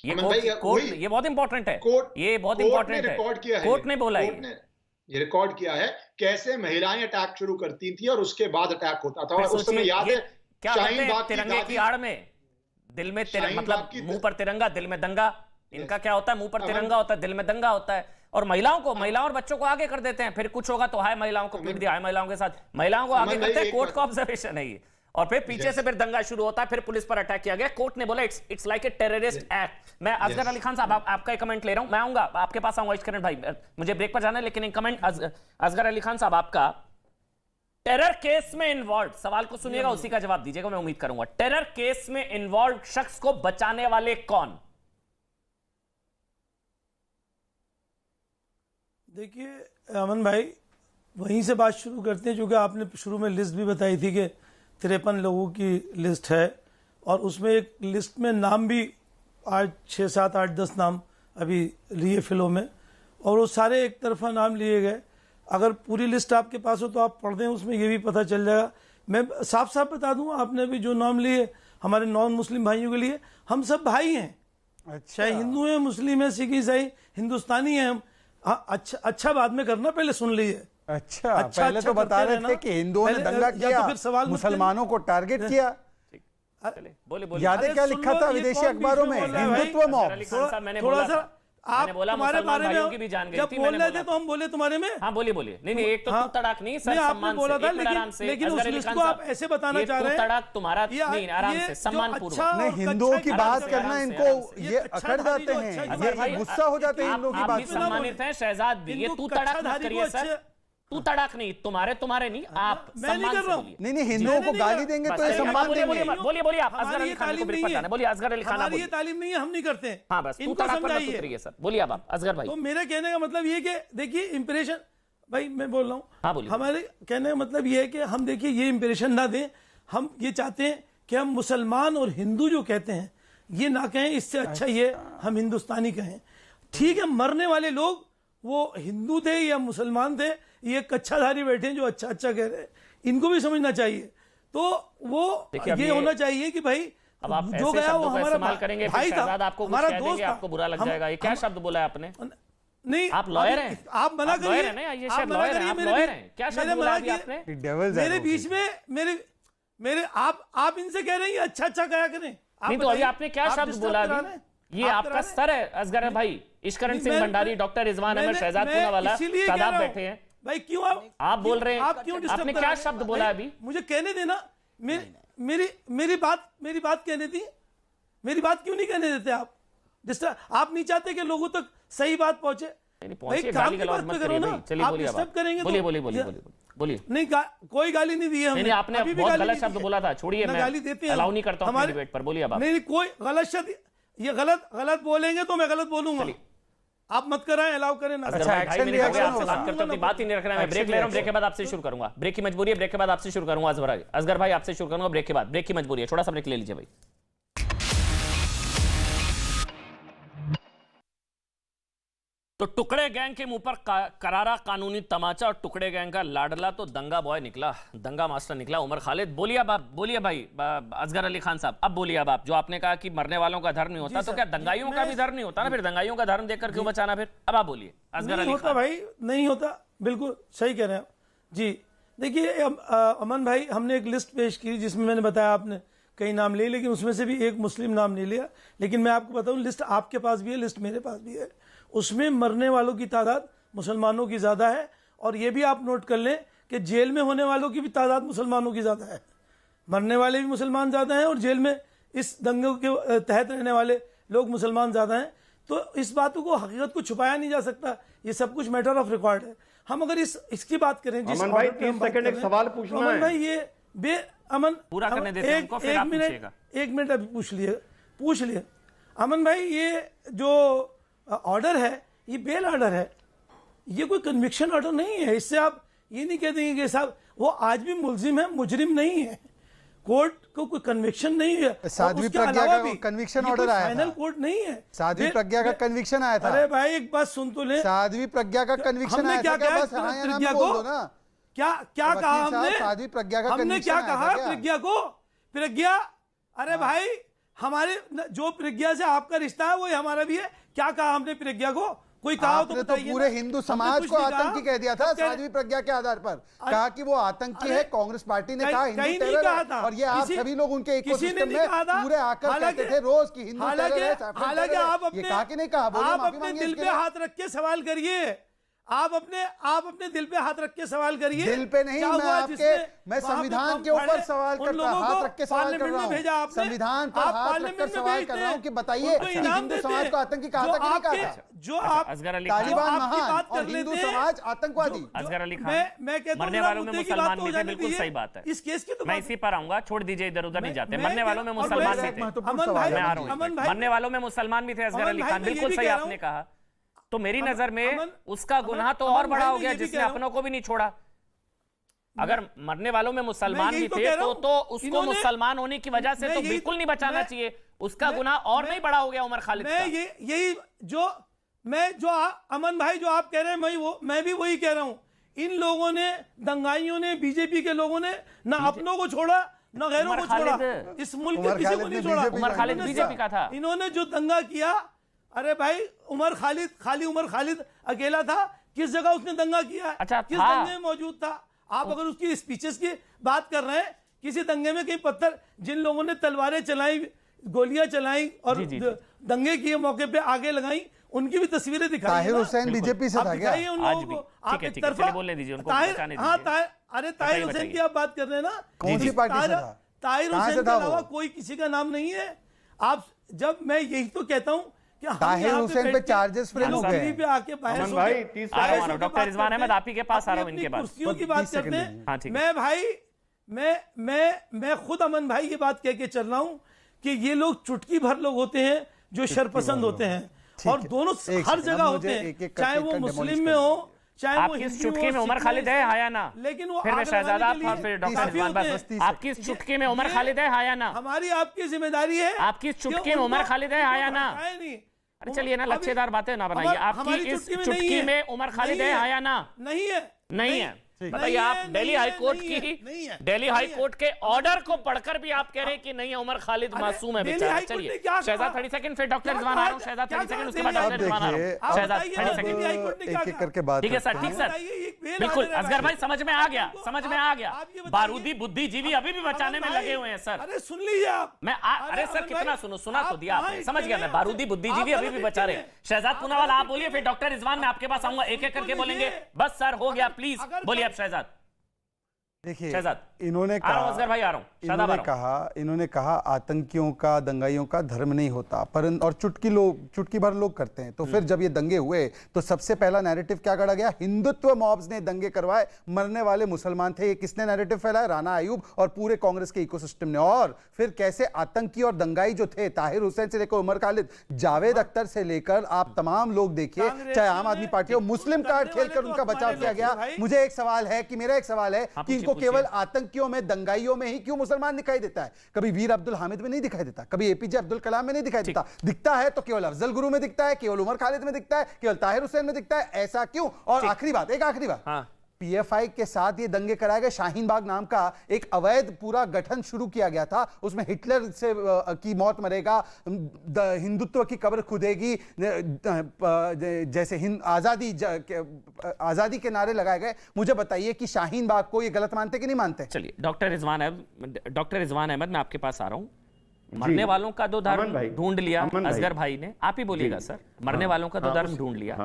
ये कोर्ट ये बहुत इंपॉर्टेंट है, ये बहुत इंपॉर्टेंट है, कोर्ट ने बोला है, ये रिकॉर्ड किया है कैसे महिलाएं अटैक शुरू करती थी और उसके बाद अटैक होता था। और उस समय याद है शाहीन बाग तिरंगे की आड़ में दिल में मतलब मुंह पर तिरंगा दिल में दंगा, इनका क्या होता है, मुंह पर तिरंगा होता है दिल में दंगा होता है। और महिलाओं और बच्चों को आगे कर देते हैं, फिर कुछ होगा तो हाय महिलाओं को पीट दिया, हाय महिलाओं के साथ, महिलाओं को आगे करते हैं। कोर्ट का ऑब्जर्वेशन है ये, और फिर पीछे से फिर दंगा शुरू होता है, फिर पुलिस पर अटैक किया गया। कोर्ट ने बोला it's like a terrorist act. मैं असगर अली खान साहब आपका एक कमेंट ले रहा हूं, मैं आऊंगा आपके पास, आऊंगा इश्करण भाई, मुझे ब्रेक पर जाना है, लेकिन एक कमेंट असगर अली खान साहब आपका, टेरर केस में इन्वॉल्व, सवाल को सुनिएगा उसी का जवाब दीजिएगा, मैं उम्मीद करूंगा। टेरर केस में इन्वॉल्व शख्स को बचाने वाले कौन? देखिए अमन भाई, वहीं से बात शुरू करते हैं, क्योंकि आपने शुरू में लिस्ट भी बताई थी कि 53 लोगों की लिस्ट है, और उसमें एक लिस्ट में नाम भी 6, 7, 8, 10 नाम अभी लिए फिलों में, और वो सारे एक तरफा नाम लिए गए। अगर पूरी लिस्ट आपके पास हो तो आप पढ़ दें, उसमें ये भी पता चल जाएगा। मैं साफ साफ बता दूं, आपने भी जो नाम लिए हमारे नॉन मुस्लिम भाइयों के लिए, हम सब भाई हैं, चाहे हिंदू हैं, मुस्लिम हैं, सिख ईसाई, हिंदुस्तानी हैं हम। अच्छा बाद में करना, पहले सुन लीजिए। अच्छा पहले तो बता रहे थे कि हिंदुओं ने दंगा किया, तो फिर सवाल मुसलमानों को टारगेट किया। बोले यादें क्या लिखा था विदेशी अखबारों में, हिंदुत्व मॉब। थोड़ा सा आप तुम्हारे बारे में जब बोल रहे थे तो हम बोले तुम्हारे में। हाँ बोलिए। नहीं एक तो तू तड़ाक नहीं सर, सम्मान बोला था, से, लेकिन उस लिस्ट को आप ऐसे बताना चाह रहे हैं, तड़ाक तुम्हारा नहीं, आराम से, सम्मान पूर्वक। नहीं, हिंदुओं की बात करना इनको ये अकड़ जाते हैं, ये गुस्सा हो जाते हैं हिंदुओं की बात। सम्मानित है शहजाद भी, ये तू तड़ाक मत करिए सर, तू तड़ाक नहीं, तुम्हारे नहीं, आप सम्मान से बोलिए। नहीं हिंदुओं को गाली देंगे तो ये सम्मान देंगे। बोलिए आप असगर अली खान को ब्रेक पर जाना, बोलिए असगर अली खान। हमारी ये तालीम नहीं है, हम नहीं करते हैं। हाँ बस, तू तड़ाक पर मत उतरिए सर, बोलिए आप असगर भाई। तो मेरे कहने का मतलब ये कि देखिए इंप्रेशन, भाई मैं बोल रहा हूँ, हाँ बोलिए। हमारे कहने का मतलब ये है कि हम देखिए ये इंप्रेशन ना दें, हम ये चाहते हैं कि हम मुसलमान और हिंदू जो कहते हैं, ये ना कहें, इससे अच्छा ये हम हिंदुस्तानी कहें। ठीक है, मरने वाले लोग वो हिंदू थे या मुसलमान थे, ये कच्छाधारी बैठे हैं जो अच्छा अच्छा कह रहे हैं, इनको भी समझना चाहिए। तो वो ये होना चाहिए कि भाई अब आप जो ऐसे गया वो शब्दों का हमारा इस्तेमाल करेंगे, भाई फिर शहजाद आपको कुछ हमारा कह दोस्त देंगे, था। आपको बुरा लग जाएगा। ये क्या शब्द बोला है आपने? नहीं, आप लॉयर हैं? आप मना आप करिए, लॉयर हैं ना? ये शायद मना लॉयर हैं, करिए, आप मेरे लॉयर बीच- हैं। क्या शब्द मैंने बोला मना अभी किया। आपने? Devil's मेरे advocate. बीच में मेरे आप इनसे कह रहे हैं अच्छा अच्छा कहा करें। आप नहीं तो अभी बताइए, आपने क्या आप शब्द disturb बोला करा अभी? रहे हैं? ये आप आपका करा रहे हैं? स्तर है असगर भाई। इश्करण सिंह भंडारी, डॉक्टर रिजवान अहमद, शहजाद मैं पूनावाला, इसीलिए कह शादाब रहा हूं। बैठे हैं। भाई क्यों आप बोल रहे हैं, आप क्यों disturb आपने करा क्या रहे हैं? शब्द बोला भाई, अभी? मुझे कहने देना, मेरी बात कहने दी। मेरी बात क्यों नहीं कहने देते आप? आप नहीं चाहते कि लोगों तक सही बात पहुंचे? नहीं, भाई पहुंचिए, काम गाली की गलौज बात मत पे करिए करो ना। भाई। चलिए आप बोलिए, डिस्टर्ब करेंगे बोलिए तो बोलिए। नहीं, कोई गाली नहीं दी है हमने। नहीं, आपने अभी भी बहुत गाली गलत नहीं शब्द दी है। बोला था, छोड़िए, ना मैं गाली देते हैं अलाउ हम। नहीं करता हूं अपनी हमारे- डिबेट पर। बोलिए अब आप। नहीं, कोई गलत शब्द, ये गलत बोलेंगे तो मैं गलत बोलूंगा। आप मत कराएं, अलाउ करें ना। असगर अच्छा, भाई, 2 action मिनट हो गए reaction आपसे होगा। बात करते अपनी बात ही नहीं रख रहा है। मैं ब्रेक ले रहा हूं, ब्रेक के बाद आपसे शुरू करूंगा। ब्रेक की मजबूरी है, ब्रेक के बाद आपसे शुरू करूंगा। असगर भाई आपसे शुरू करूंगा ब्रेक के बाद। ब्रेक की मजबूरी है, छोटा सा ब्रेक ले लीजिए भाई। तो टुकड़े गैंग के मुंह पर करारा कानूनी तमाचा और टुकड़े गैंग का लाडला तो दंगा बॉय निकला, दंगा मास्टर निकला उमर खालिद। बोलिए अब आप, बोलिए भाई असगर अली खान साहब, अब बोलिए अब आप। जो आपने कहा कि मरने वालों का धर्म नहीं होता, तो क्या दंगाइयों का भी धर्म नहीं होता ना? फिर दंगाइयों का धर्म देखकर क्यों बचाना? फिर अब आप बोलिए असगर नहीं अली होता खान। भाई, नहीं होता, बिल्कुल सही कह रहे हैं आप जी। देखिए अमन भाई, हमने एक लिस्ट पेश की जिसमें मैंने बताया, आपने कई नाम लिए, लेकिन उसमें से भी एक मुस्लिम नाम नहीं लिया। लेकिन मैं आपको बताऊं, लिस्ट आपके पास भी है, लिस्ट मेरे पास भी है। उसमें मरने वालों की तादाद मुसलमानों की ज़्यादा है, और ये भी आप नोट कर लें कि जेल में होने वालों की भी तादाद मुसलमानों की ज़्यादा है। मरने वाले भी मुसलमान ज़्यादा हैं और जेल में इस दंगे के तहत रहने वाले लोग मुसलमान ज़्यादा हैं। तो इस बातों को, हकीकत को छुपाया नहीं जा सकता, ये सब कुछ मैटर ऑफ रिकॉर्ड है। हम अगर इसकी बात करें, जिस अमन भाई, order पे हम 30 बात सेकंड कर एक रहे हैं, सवाल तो पूछना अमन है। भाई ये अमन पूरा करने देते हैं उनको, फिर आप पूछिएगा। एक मिनट अभी पूछ लिए अमन भाई, ये जो ऑर्डर है ये बेल ऑर्डर है, ये कोई कन्विक्शन ऑर्डर नहीं है। इससे आप ये नहीं कह देंगे कि साहब वो आज भी मुलजिम है, मुजरिम नहीं है। कोर्ट को कोई कन्विक्शन नहीं है। और साध्वी उसके प्रज्ञा अलावा का भी conviction ये order कोई आया था। फाइनल कोर्ट नहीं है। साध्वी प्रज्ञा का कन्विक्शन आया था। अरे भाई एक बात सुन तो ले, साध्वी प्रज्ञा का कन्विक्शन हमने आया क्या था क्या? कहा बस हाँ या ना प्रज्ञा में को? बोल दो ना। क्या वकील कहा साहब, हमने? साध्वी प्रज्ञा का हमने conviction क्या आया था कहा क्या? प्रज्ञा को? प्रज्ञा, अरे भाई हमारे जो प्रज्ञा से आपका रिश्ता है वही हमारा भी है। क्या कहा हमने प्रज्ञा को? कोई कहा हो तो आपने तो बताइए पूरे ना। हिंदू हमने समाज कुछ को नहीं कहा। आतंकी कह दिया था तो कह- साध्वी प्रज्ञा के आधार पर। कहा कि वो आतंकी अरे- है, कांग्रेस पार्टी ने कहीं- कहा कहीं हिंदू नहीं टेरर कहा है। था। और ये आप किसी- सभी लोग उनके किसी ने इकोसिस्टम नहीं में कहा था। पूरे आकर हालांकि- कहते थे रोज की हिंदू टेरर है, सैफरन हालांकि टेरर है। आप ये अपने, कहा कि नहीं कहा? बोलिए, आप माफी अपने मांगिए दिल इसके पे लिए। हाथ रख के सवाल करिए। आप अपने दिल पे हाथ रख के सवाल करिए। दिल पे नहीं, क्या मैं हुआ आपके, जिसने मैं वहां पे संविधान बम के ऊपर फाड़े? सवाल उन करता, लोगों हाथ को रख के सवाल कर पार्लियामेंट रहा में हूँ। भेजा आपने। संविधान पर आप हाथ रखकर पार्लियामेंट में सवाल भेजते कर रहा हूँ हैं। कि बताइए उनको कि इनाम हिंदू देते समाज हैं। को आतंकी कहा जो था कि नहीं आपके- कहा था? जो आप असगर अली खान, तालिबान आपकी महान बात कर और हिंदू लेते हैं। समाज आतंकवादी। असगर अली खान, मैं कहता हूं मरने जरा वालों में मुद्दे की मुसलमान बात हो भी थे, जाने बिल्कुल दीजिए। सही बात है। इस केस की तो मैं बात- इसी पर आऊंगा, छोड़ दीजिए, इधर उधर नहीं जाते। मैं- मरने वालों में और मुसलमान मैं- भी थे। महत्वपूर्ण अमन सवाल भाई, है। मैं आ रहा हूं, अमन भाई, मरने वालों में मुसलमान भी थे असगर अमन अली भाई, खान, मैं ये बिल्कुल भी सही कह रहा आपने हूं। कहा। तो मेरी अमन- नजर में अमन- उसका गुनाह तो अमन और बड़ा भाई, हो मैं गया ये भी जिसने कह रहा हूं। अपनों को भी नहीं छोड़ा। अगर मरने वालों में मुसलमान यही भी तो थे कह रहा तो हूं। उसको इन्होंने- मुसलमान होने की वजह से मैं तो यही बिल्कुल तो- नहीं बचाना मैं- चाहिए। उसका मैं- गुनाह और मैं- नहीं बड़ा हो गया उमर खालिद मैं का। यही जो अमन भाई जो आप कह रहे हैं, मैं भी वही कह रहा हूं। इन लोगों ने, दंगाइयों ने, बीजेपी के लोगों ने ना अपनों को छोड़ा ना गैरों उमर को छोड़ा। खालिद- इस मुल्क उमर के किसी को खालिद नहीं ने छोड़ा। BJP Umar Khalid join BJP का था। इन्होंने जो दंगा किया, अरे भाई खाली उमर खालिद अकेला था? किस जगह उसने दंगा किया है? अच्छा, किस था। दंगे में मौजूद था? आप अगर उसकी स्पीचेस की बात कर रहे हैं, किसी दंगे में कहीं पत्थर, जिन लोगों ने तलवारें चलाई, गोलियां चलाई और जी, जी, दंगे किए मौके पे आगे लगाई, उनकी भी तस्वीरें दिखाई। ताहिर हुसैन बीजेपी से आप था क्या? दिखाइए उन आज लोगों भी। को। ठीक आप है, एक ठीक है, तरफा चलिए बोलने दीजिए उनको, ताहिर, बचाने हाँ, दीजिए। अरे ताहिर हुसैन बताइए। की आप बात कर रहे हैं ना? कौन सी पार्टी से था? ताहिर कहाँ से हुसैन के था वो? अलावा कोई किसी का नाम नहीं है। आप जब मैं यही तो कहता हूं कि हम ताहिर यहाँ हुसैन पे बैठ के charges फ्रेम ये हो लोग गए। टीवी पे आके बाहर अमन सो भाई, के- 30 आ रहा हूं, बाहर सो के डॉक्टर बात रिजवान करते अहमद, हैं। आप ही के पास आ रहा हूं अपनी इनके पास। कुर्सियों की 30 बात सेकंड करते दीजिए। हैं। हाँ, ठीक है। मैं भाई मैं खुद अमन भाई ये बात कह के चल रहा हूं कि ये लोग चुटकी भर लोग होते हैं जो शरपसंद होते हैं, और दोनों एक हर सेकंड, जगह अब होते मुझे हैं, एक-एक चाहे करके वो demolish मुस्लिम कर में हो, चाहे वो आपकी इस हिंदू चुटकी हो, में उमर सिख खालिद है हो, हाँ या ना? लेकिन वो फिर मैं आग शहजाद लगाने के और लिए फिर डॉक्टर काफी रिजवान होते बस हैं। आपकी इस चुटकी में उमर खालिद है हाँ या ना? हमारी आपकी जिम्मेदारी है आपकी इस चुटकी में उमर खालिद है हाँ या ना? नहीं, अरे चलिए ना, लच्छेदार बातें ना बनाइए। आपकी हमारी इस चुटकी में नहीं चुटकी है। में उमर खालिद नहीं है है। हाँ या ना? नहीं है, नहीं है। बताइए नहीं आप है, दिल्ली नहीं हाई है, कोर्ट नहीं है, की नहीं है, दिल्ली नहीं हाई है। कोर्ट के ऑर्डर को पढ़कर भी आप कह रहे हैं कि नहीं है उमर खालिद अरे, मासूम है दिल्ली बेचारा। हाई कोर्ट चलिए ने क्या शहजाद कहा? 30 सेकंड, फिर डॉक्टर क्या रिजवान आ रहा हूं। कहा? शहजाद क्या 30 सेकंड, कहा उसके बाद दिल्ली डॉक्टर रिजवान आ रहा देखिए, हूं। आप शहजाद बताइए 30 ना, सेकंड। दिल्ली हाई कोर्ट ने क्या एक एक कहा? करके बात ठीक है सर, करते ठीक हैं। सर, बताइए, एक बेल बिल्कुल आ रहा है असगर भाई, समझ में आ गया, आपको- समझ में आ गया। आप ये बताइए। बारूदी बुद्धिजीवी अभी भी बचाने में अमन लगे हुए हैं सर। अरे सुन लीजिए आप। अरे सर अमन कितना भाई, सुनो, सुना तो आप दिया आपने, कहाँ समझ गया इतने मैं। बारूदी हैं? बुद्धिजीवी आप अभी भी गलत बचा रहे इतने हैं। शहजाद आप पूनावाला गलत आप बोलिए, इतने फिर डॉक्टर रिजवान मैं आपके पास आऊंगा, एक एक करके बोलेंगे। लीजिए। बस सर हो गया, प्लीज अगर- बोलिए आप शहजाद। देखिए, शहजाद इन्होंने आ रहा हूं, असगर भाई आ रहा हूं, शहजाद आ रहा हूं। इन्होंने कहा आतंकियों का, दंगाइयों का धर्म नहीं होता, और चुटकी भर लोग करते हैं। तो फिर जब ये दंगे हुए तो सबसे पहला नैरेटिव क्या गढ़ा गया? हिंदुत्व मॉब्स ने दंगे करवाए, मरने वाले मुसलमान थे। ये किसने नैरेटिव फैलाया? राना अयूब और पूरे कांग्रेस के इकोसिस्टम ने। और फिर कैसे आतंकी और दंगाई जो थे, ताहिर हुसैन से लेकर उमर खालिद, जावेद अख्तर से लेकर आप तमाम लोग देखिए, चाहे आम आदमी पार्टी हो, मुस्लिम कार्ड खेलकर उनका बचाव किया गया। मुझे एक सवाल है कि मेरा एक सवाल है कि इनको केवल आतंकियों में, दंगाइयों में ही क्यों मुसलमान दिखाई देता है? कभी वीर अब्दुल हामिद में नहीं दिखाई देता, कभी एपीजे अब्दुल कलाम में नहीं दिखाई देता। दिखता है तो केवल अफजल गुरु में दिखता है, केवल उमर खालिद में दिखता है, केवल ताहिर हुसैन में दिखता है। ऐसा क्यों? और आखिरी बात, एक आखिरी बात, हाँ। पीएफआई के साथ ये दंगे कराए गए। शाहीन बाग नाम का एक अवैध पूरा गठन शुरू किया गया था, उसमें हिटलर से की मौत मरेगा, हिंदुत्व की कब्र खुदेगी, जैसे आजादी के नारे लगाए गए। मुझे बताइए कि शाहीन बाग को ये गलत मानते कि नहीं मानते? चलिए डॉक्टर रिजवान अहमद मैं आपके पास आ रहा हूं। मरने वालों का दो धर्म ढूंढ लिया असगर भाई ने, आप ही बोलिएगा सर। मरने वालों का दो धर्म ढूंढ लिया,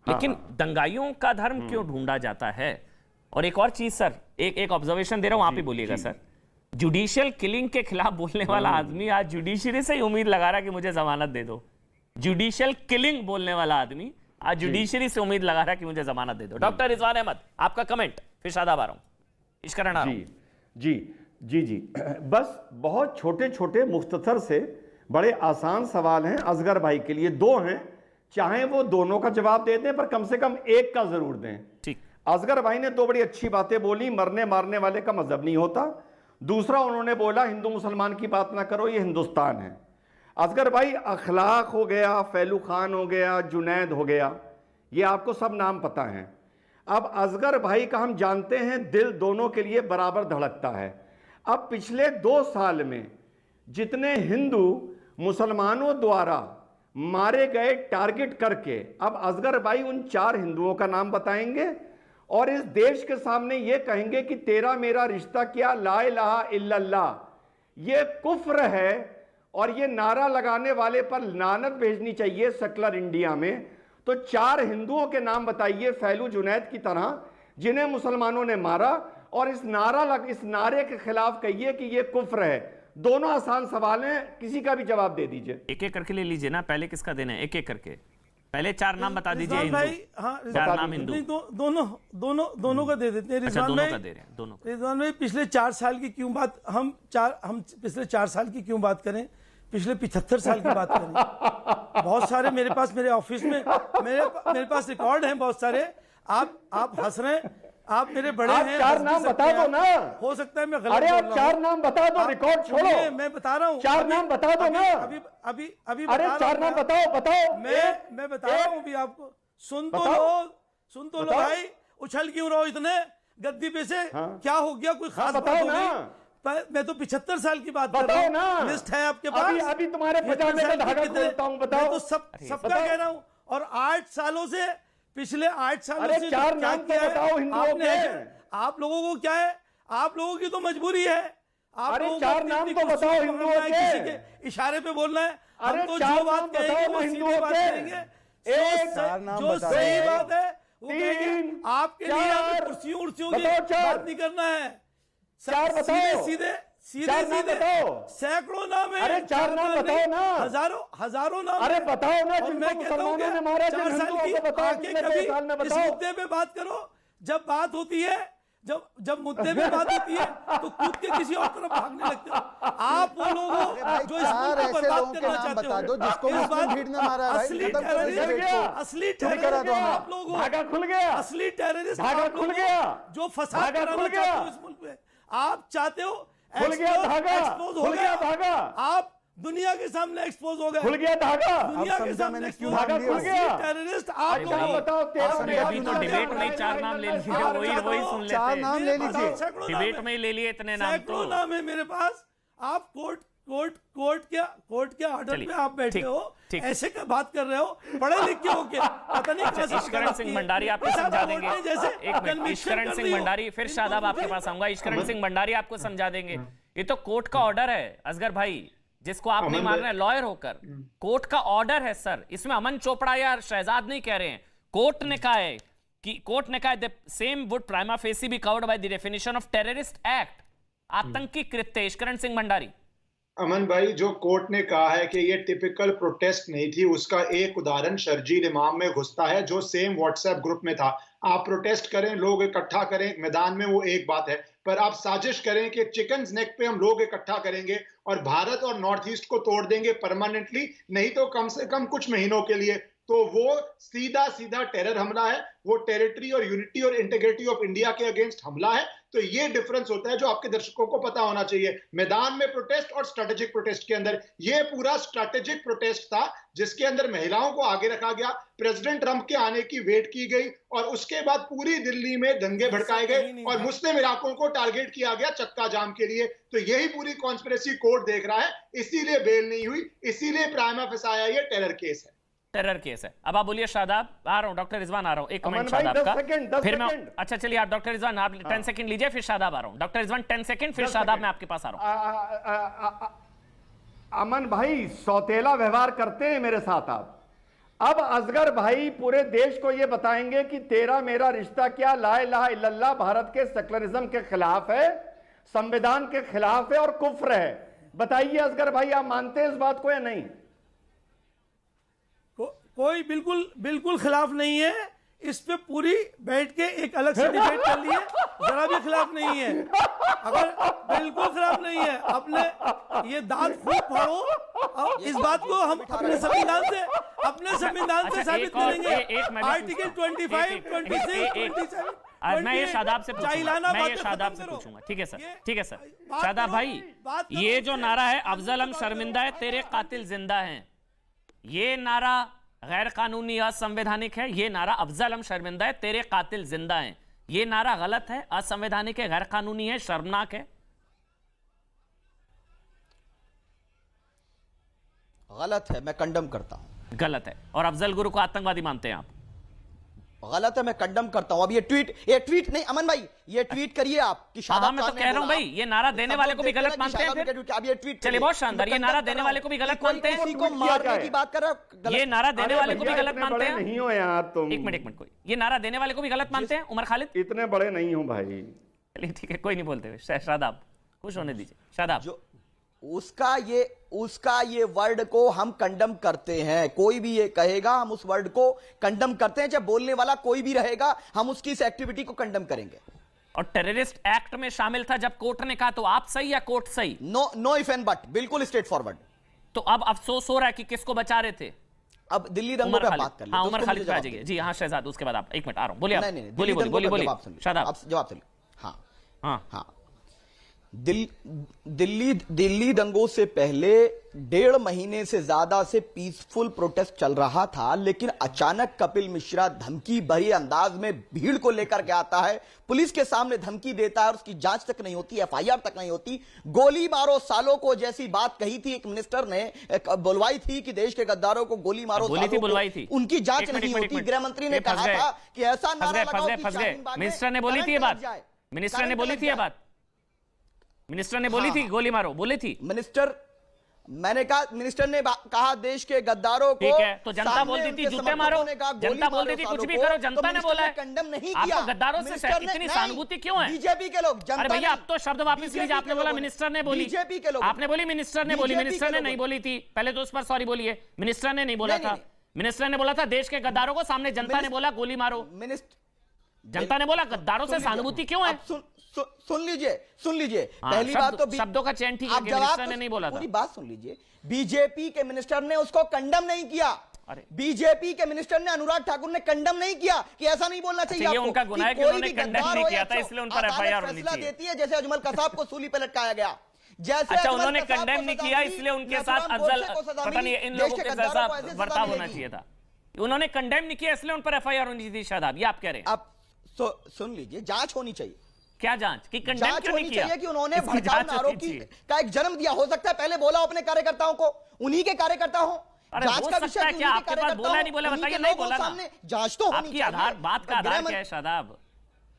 लेकिन दंगाइयों का धर्म क्यों ढूंढा जाता है? और एक और चीज सर, एक ऑब्जर्वेशन दे रहा हूं, आप ही बोलिएगा सर। जुडिशियल किलिंग के खिलाफ बोलने वाला आदमी आज जुडिशरी से ही उम्मीद लगा रहा है कि मुझे जमानत दे दो। जुडिशियल किलिंग बोलने वाला आदमी आज जुडिशरी से उम्मीद लगा रहा है कि मुझे जमानत दे दो। डॉक्टर रिजवान अहमद आपका कमेंट, फिर शादाब आ रहा हूं, इश्करण आ रहा हूं। जी बस बहुत छोटे छोटे मुख्तसर से बड़े आसान सवाल हैं असगर भाई के लिए। दो हैं, चाहे वो दोनों का जवाब दे दें पर कम से कम एक का जरूर दें। ठीक। असगर भाई ने दो बड़ी अच्छी बातें बोली। मरने मारने वाले का मजहब नहीं होता। दूसरा उन्होंने बोला हिंदू मुसलमान की बात ना करो, ये हिंदुस्तान है। असगर भाई अखलाक हो गया, फैलू खान हो गया, जुनैद हो गया, ये आपको सब नाम पता है। अब असगर भाई का हम जानते हैं दिल दोनों के लिए बराबर धड़कता है। अब पिछले 2 साल में जितने हिंदू मुसलमानों द्वारा मारे गए टारगेट करके, अब असगर भाई उन 4 हिंदुओं का नाम बताएंगे और इस देश के सामने ये कहेंगे कि तेरा मेरा रिश्ता क्या, ला इलाहा इल्लल्लाह ये कुफ्र है और ये नारा लगाने वाले पर लानत भेजनी चाहिए सेकुलर इंडिया में। तो 4 हिंदुओं के नाम बताइए फैलू जुनैद की तरह जिन्हें मुसलमानों ने मारा, और इस नारे के खिलाफ कहिए कि ये कुफ्र है। दोनों आसान सवाल हैं, किसी का भी जवाब दे दीजिए। एक एक करके ले लीजिए ना, पहले किसका देना है? एक एक करके पहले 4 नाम बता दीजिए। रिजवान भाई, हाँ, 4 नाम हिंदू। नहीं, दोनों का दे देते हैं। अच्छा, रिजवान दोनों भाई का दे रहे हैं, दोनों का। रिजवान भाई पिछले 4 साल की क्यों बात, हम पिछले 4 साल की क्यों बात करें, पिछले 75 साल की बात करें। बहुत सारे मेरे पास, मेरे ऑफिस में मेरे पास रिकॉर्ड हैं बहुत सारे। आप हंस रहे हैं, आप मेरे बड़े हैं। 4 नाम बता दो ना। हो सकता है मैं गलत अरे बोल आप रहा 4 हूं। नाम बता दो, रिकॉर्ड छोड़ो। मैं बता रहा हूँ, 4 नाम बता दो ना। अभी अरे 4 नाम बताओ। मैं बता रहा हूँ अभी आपको। सुन तो लो भाई, उछल क्यों रहो इतने गद्दी पे से? क्या हो गया, कोई खास बात हो गई? मैं तो 75 साल की बात कर रहा हूँ। लिस्ट है आपके पास? अभी तुम्हारे पजामे का धागा खोलता हूँ, बताओ। मैं तो सबका कह रहा हूँ। और 8 सालों से, पिछले 8 सालों से 4 नाम तो बताओ हिंदुओं के। आप लोगों को क्या है, आप लोगों की तो मजबूरी है। आप अरे लोगों 4 को नाम अपनी तो कुर्सी बताओ पे हिंदुओं पकड़ना है, के। किसी के इशारे पे बोलना है। अरे हम तो 4 जो बात नाम कहेंगे बताओ वो सीधी हिंदुओं बात के। करेंगे। जो सही बात है वो कहेंगे। 3 आपके लिए 4 कुर्सियों की बताओ, 4 बात नहीं करना है। 4 बताओ। सीधे 4 नाम बताओ। सैकड़ों नाम है। 4 नाम बताओ ना। हजारों नाम। अरे बताओ ना, और जिनको मैं कहता हूं मुसलमानों ने मारा, 4 साल की बताओ, आके पिछले 2 कभी साल में इस बताओ। मुद्दे पे बात करो। जब बात होती है जब मुद्दे में बात होती है तो कूद के किसी और तरफ भागने लगते हो। आप वो लोग हो जो इस चार मुल्क को ऐसे बर्बाद लोगों के करना नाम चाहते बता दो हो। जिसको इस मुस्लिम बात- भीड़ ने मारा है भाई। असली खत्म करो इस टेररिस्ट, डिबेट को। असली शुरू करा दो टेररिस्ट हमें। आप लोग हो। धागा खुल गया। असली टेररिस्ट धागा आप लोग खुल हो, गया। जो फसाद धागा कराना खुल गया। चाहते हो इस मुल्क में। आप चाहते हो खुल गया धागा। एक्सपोज हो खुल गया गया धागा। आप दुनिया के सामने एक्सपोज हो गए। खुल गया धागा। दुनिया अब के समझा सामने मैंने एक्सपोज क्यों हो धागा गए। खुल गया। असली टेररिस्ट आप अच्छा, लोग हो। बताओ, तेरा आप मेरा अभी तो लोग डिबेट में ही हो। 4 नाम ले लिए, आप वही चाहते हो- सुन चार लेते नाम हैं। ले मेरे पास लीजिए। सैकड़ों डिबेट नाम में ही ले लिए इतने नाम सैकड़ों तो। नाम है मेरे पास। आप कोर्ट के ऑर्डर चलिए, पे आप बैठे ठीक, हो, ठीक। ऐसे का बात कर रहे हो, पढ़े लिखे हो क्या? पता नहीं कहाँ से ईश्वरण गलत सिंह किए। भंडारी आपको ऐसा समझा आप देंगे। बोलते हैं जैसे एक मिनट, conviction ईश्वरण कर सिंह रही हो। भंडारी, फिर इनको शादाब आपके मुझे- पास आऊंगा। ईश्वरण सिंह भंडारी आपको समझा देंगे। ये तो कोर्ट का ऑर्डर है असगर भाई, जिसको आप नहीं मान रहे हैं लॉयर होकर। कोर्ट का ऑर्डर है सर, इसमें अमन चोपड़ा या शहजाद नहीं कह रहे हैं। कोर्ट ने कहा है कि the same would prima facie be covered by the definition of terrorist act, आतंकी कृत्य। ईश्वरण सिंह भंडारी, अमन भाई, जो कोर्ट ने कहा है कि ये टिपिकल प्रोटेस्ट नहीं थी, उसका एक उदाहरण शर्जील इमाम में घुसता है जो सेम व्हाट्सएप ग्रुप में था। आप प्रोटेस्ट करें, लोग इकट्ठा करें मैदान में, वो एक बात है, पर आप साजिश करें कि चिकन नेक पे हम लोग इकट्ठा करेंगे और भारत और नॉर्थ ईस्ट को तोड़ देंगे परमानेंटली, नहीं तो कम से कम कुछ महीनों के लिए, तो वो सीधा सीधा टेरर हमला है। वो टेरिटरी और यूनिटी और इंटीग्रिटी ऑफ इंडिया के अगेंस्ट हमला है। तो ये डिफरेंस होता है जो आपके दर्शकों को पता होना चाहिए। मैदान में प्रोटेस्ट और स्ट्रेटेजिक प्रोटेस्ट के अंदर, ये पूरा स्ट्रेटेजिक प्रोटेस्ट था जिसके अंदर महिलाओं को आगे रखा गया, प्रेसिडेंट ट्रंप के आने की वेट की गई और उसके बाद पूरी दिल्ली में दंगे भड़काए गए और मुस्लिम इलाकों को टारगेट किया गया चक्का जाम के लिए। तो यही पूरी कॉन्स्पिरेसी कोर्ट देख रहा है, इसीलिए बेल नहीं हुई, इसीलिए प्राइमा फेसाया ये टेरर केस है। टेरर केस है। अब आप बोलिए शादाब। आ रहा हूं, डॉक्टर रिजवान आ रहा हूं। एक अमन कमेंट भाई, शादाब 10 का, सेकंड, 10 फिर मैं सेकंड। अच्छा चलिए, आप डॉक्टर रिजवान आप 10 सेकंड लीजिए, फिर शादाब आ रहा हूं। डॉक्टर रिजवान 10 सेकंड, फिर 10 शादाब सेकंड। मैं आपके पास आ रहा हूं। अमन भाई, सौतेला व्यवहार करते हैं मेरे साथ आप। अब असगर भाई पूरे देश को यह बताएंगे कि तेरा मेरा रिश्ता क्या ला इलाहा इल्लल्लाह भारत के सेक्युलरिज्म के खिलाफ है, संविधान के खिलाफ है और कुफ्र है। बताइए असगर भाई, आप मानते हैं इस बात को या नहीं? कोई बिल्कुल खिलाफ नहीं है। इस पे पूरी बैठ के एक अलग से डिबेट कर लिए, जरा भी खिलाफ नहीं है। अगर बिल्कुल खिलाफ नहीं है, अपने ये दांत खूब फाड़ो और इस बात को हम अपने संविधान से अच्छा, साबित एक और- करेंगे। एक मैं भी आर्टिकल पूछता हूं। 25, एक- 26, एक- 27, मैं ये शादाब से चाइलाना मैं ये बातें शादाब खत्म से करो। पूछूंगा। ठीक है सर, ये- ठीक है सर। बात शादाब करो, भाई, बात करो। ये जो नारा है अफजल हम शर्मिंदा है तेरे कातिल जिंदा हैं, ये नारा गैर कानूनी असंवैधानिक है। ये नारा अफजल हम शर्मिंदा है तेरे कातिल जिंदा हैं, ये नारा गलत है, असंवैधानिक है, गैर कानूनी है, शर्मनाक है। गलत है, मैं कंडम करता हूं। गलत है। और अफजल गुरु को आतंकवादी मानते हैं आप? गलत है, मैं कंडम करता हूं। अब ये ट्वीट नहीं अमन भाई, ये ट्वीट करिए आप कि शादाब हाँ, मैं तो खान ने कह रहा हूं बोला। भाई, ये नारा देने वाले को भी गलत कि मानते हैं शादाब फिर? ने अब ये ट्वीट चलिए, करिए। बहुत शानदार। मैं ये नारा कंडम देने कर वाले को भी रहा हूं। गलत कोई मानते हैं? किसी को ट्वीट किया मारने जाए। की बात कर रहा है, ये नारा देने वाले को भी गलत इतने मानते बड़े हैं? नहीं हो यार तुम। एक मिनट कोई, ये नारा देने वाले को भी गलत मानते हैं उमर खालिद? इतने बड़े नहीं हो भाई। चलिए ठीक है, कोई नहीं बोलते हुए। शादाब खुश होने दीजिए। शादाब, जो उसका ये वर्ड को हम कंडम करते हैं। कोई भी ये कहेगा हम उस वर्ड को कंडम करते हैं, जब बोलने वाला कोई भी रहेगा हम उसकी इस एक्टिविटी को कंडम करेंगे। और टेररिस्ट एक्ट में शामिल था जब कोर्ट ने कहा, तो आप सही या कोर्ट सही? नो इफ एंड बट, बिल्कुल स्ट्रेट फॉरवर्ड। तो अब अफसोस हो रहा है कि किसको बचा रहे थे? अब दिल्ली दंगों पे बात कर ले। हाँ, उमर खालिद पे आ जाइए। जी हाँ शहजाद, उसके बाद आप। एक मिनट आ रहा हूं, बोलिए आप। नहीं, बोलिए शादाब। जवाब सुनिए। हाँ हाँ हाँ, दिल्ली दंगों से पहले 1.5 महीने से ज्यादा से पीसफुल प्रोटेस्ट चल रहा था, लेकिन अचानक कपिल मिश्रा धमकी भरी अंदाज में भीड़ को लेकर के आता है, पुलिस के सामने धमकी देता है और उसकी जांच तक नहीं होती, एफआईआर तक नहीं होती। गोली मारो सालों को जैसी बात कही थी एक मिनिस्टर ने, बुलवाई थी कि देश के गद्दारों को गोली मारो बोली थी, बुलवाई थी। उनकी जांच नहीं होती। गृह मंत्री ने कहा था कि ऐसा नारा लगाओ कि शाहीन बाग में मिनिस्टर ने बोली थी ये बात, मिनिस्टर ने बोली थी ये बात, मिनिस्टर ने बोली थी गोली मारो, बोली थी मैंने कहा मिनिस्टर ने कहा देश के गद्दारों को। ठीक है, तो जनता बोलती थी जूते मारो, जनता बोलती थी कुछ भी करो, जनता ने बोला है। कंडम नहीं किया। आपको गद्दारों से इतनी सहानुभूति क्यों है? बीजेपी के लोग, अरे भैया अब तो शब्द वापस लीजिए। आपने बोला मिनिस्टर ने बोली, बीजेपी के लोग, आपने बोली मिनिस्टर ने बोली, मिनिस्टर ने नहीं बोली थी। पहले तो उस पर सॉरी बोलिए, मिनिस्टर ने नहीं बोला था। मिनिस्टर ने बोला था देश के गद्दारों को, सामने जनता ने बोला गोली मारो। जनता ने बोला गद्दारों से सहानुभूति क्यों है? अब सुन लीजिए हाँ, पहली बात तो शब्दों का चयन ठीक है आप कि जवाब मिनिस्टर तो ने नहीं बोला था। पूरी बात सुन लीजिए। बीजेपी के मिनिस्टर ने उसको कंडम नहीं किया। अरे। बीजेपी के मिनिस्टर ने, अनुराग ठाकुर ने कंडम नहीं किया कि ऐसा नहीं बोलना चाहिए। ये आपको उनका गुनाह है कि कोई उन्होंने भी कंडम गद्दार नहीं हो किया या था, इसलिए उन पर अदालत FIR होनी फैसला चाहिए। देती है, जैसे अजमल कसाब को सूली पे लटकाया गया। जैसे अच्छा, अजमल उन्होंने कसाब को कंडेम नहीं सजा किया, मिली, इसलिए उनके नथुराम साथ गोडसे अफजल को सजा पता नहीं मिली, इन देश लोगों के के गद्दारों जैसा को ऐसे सजा बर्ताव होना मिलेगी। चाहिए था। उन्होंने कंडेम नहीं किया, इसलिए उन पर FIR होनी चाहिए। शादाब, ये आप कह रहे हैं? अब सुन लीजिए, जांच होनी चाहिए। क्या जांच? कि कंडेम जांच क्यों नहीं होनी किया? चाहिए कि उन्होंने इसकी भड़काऊ जांच नारों होनी की चाहिए। का एक जन्म दिया। हो सकता है पहले बोला अपने कार्यकर्ताओं को, उन्हीं के कार्यकर्ता हो। अरे जांच हो का सकता विषय है कि क्या? उन्हीं के आपके पास कार्यकर्ता बोला हो, नहीं बोला? उन्हीं बताइए, के नहीं लोगों बोला ना। सामने जांच तो होनी आपकी चाहिए। आधार बात का आधार गृह क्या है शादाब?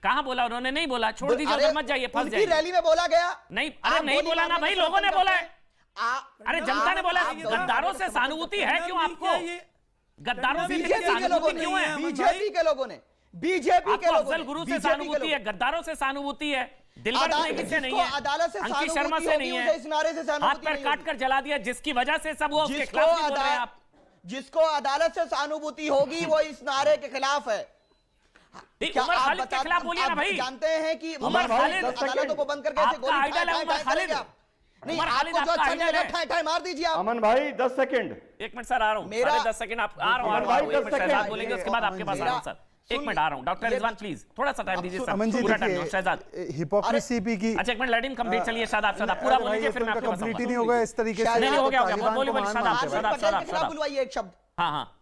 कहाँ बोला उन्होंने? नहीं बोला, छोड़ दीजिए, अरे, उधर मत जाइए, फंस उनकी जाइए। रैली में बोला गया। नहीं, अरे आप नहीं गोली बोला ना मारने भाई, का लोगों ने समर्थन बोला करते है। हैं। अरे जनता ने बोला आप गद्दारों से सहानुभूति है क्यों आपको? गद्दारों से बीजेपी के लोगों सहानुभूति क्यों है? ने, बीजेपी के लोगों ने, बीजेपी के आपको लोगों अफजल ने, गुरु से बीजेपी के सहानुभूति है, लोगों गद्दारों से सहानुभूति है, दिलबर नेगी से नहीं जिसको अदालत से है, अंकित शर्मा सहानुभूति से होगी, नहीं उसे इस है, नारे से हाथ सहानुभूति पैर नहीं काट होगी। कर जला दिया, जिसकी वजह से सब वो उसके जिसको खिलाफ नहीं बोल रहे हैं आप। जिसको अदालत से सहानुभूति होगी वो इस नारे के खिलाफ है। क्या उमर आप खालिद के खिलाफ बोलिए ना आप भाई। जानते हैं कि उमर खालिद अदालतों को बंद करके ऐसे आपका गोली आइडल है उमर खालिद। नहीं, उमर खालिद आपको जो आपका अच्छा आइडल लगे है। ठाई ठाई मार दीजिए आप। अमन भाई 10 सेकंड। एक मिनट सर, आ रहा हूँ। मेरा- साढ़े 10 सेकंड आप आ रहा हूँ, अमन भाई, 10 शहजाद सेकंड। बोलेंगे, उसके बाद आपके पास आ रहा हूँ सर। एक मिनट आ रहा हूँ। डॉक्टर रिजवान प्लीज थोड़ा सा टाइम दीजिए सर। अमन जी पूरा टाइम दो, शहजाद। देखिए, हिपोक्रेसी की अच्छा एक मिनट, लेट हिम कंप्लीट। चलिए शादाब, पूरा अरे भाई, बोलिए, ये फिर तो मैं उनका आपके पास कंप्लीट ही आऊंगा। नहीं होगा इस तरीके से। नहीं, तो हो गया, तालिबान बोलिए, को बोलिए, मान शादाब, मानते हैं। शादाब, पटेल के खिलाफ शादाब। बुलवाइए एक शब्द। हाँ हाँ,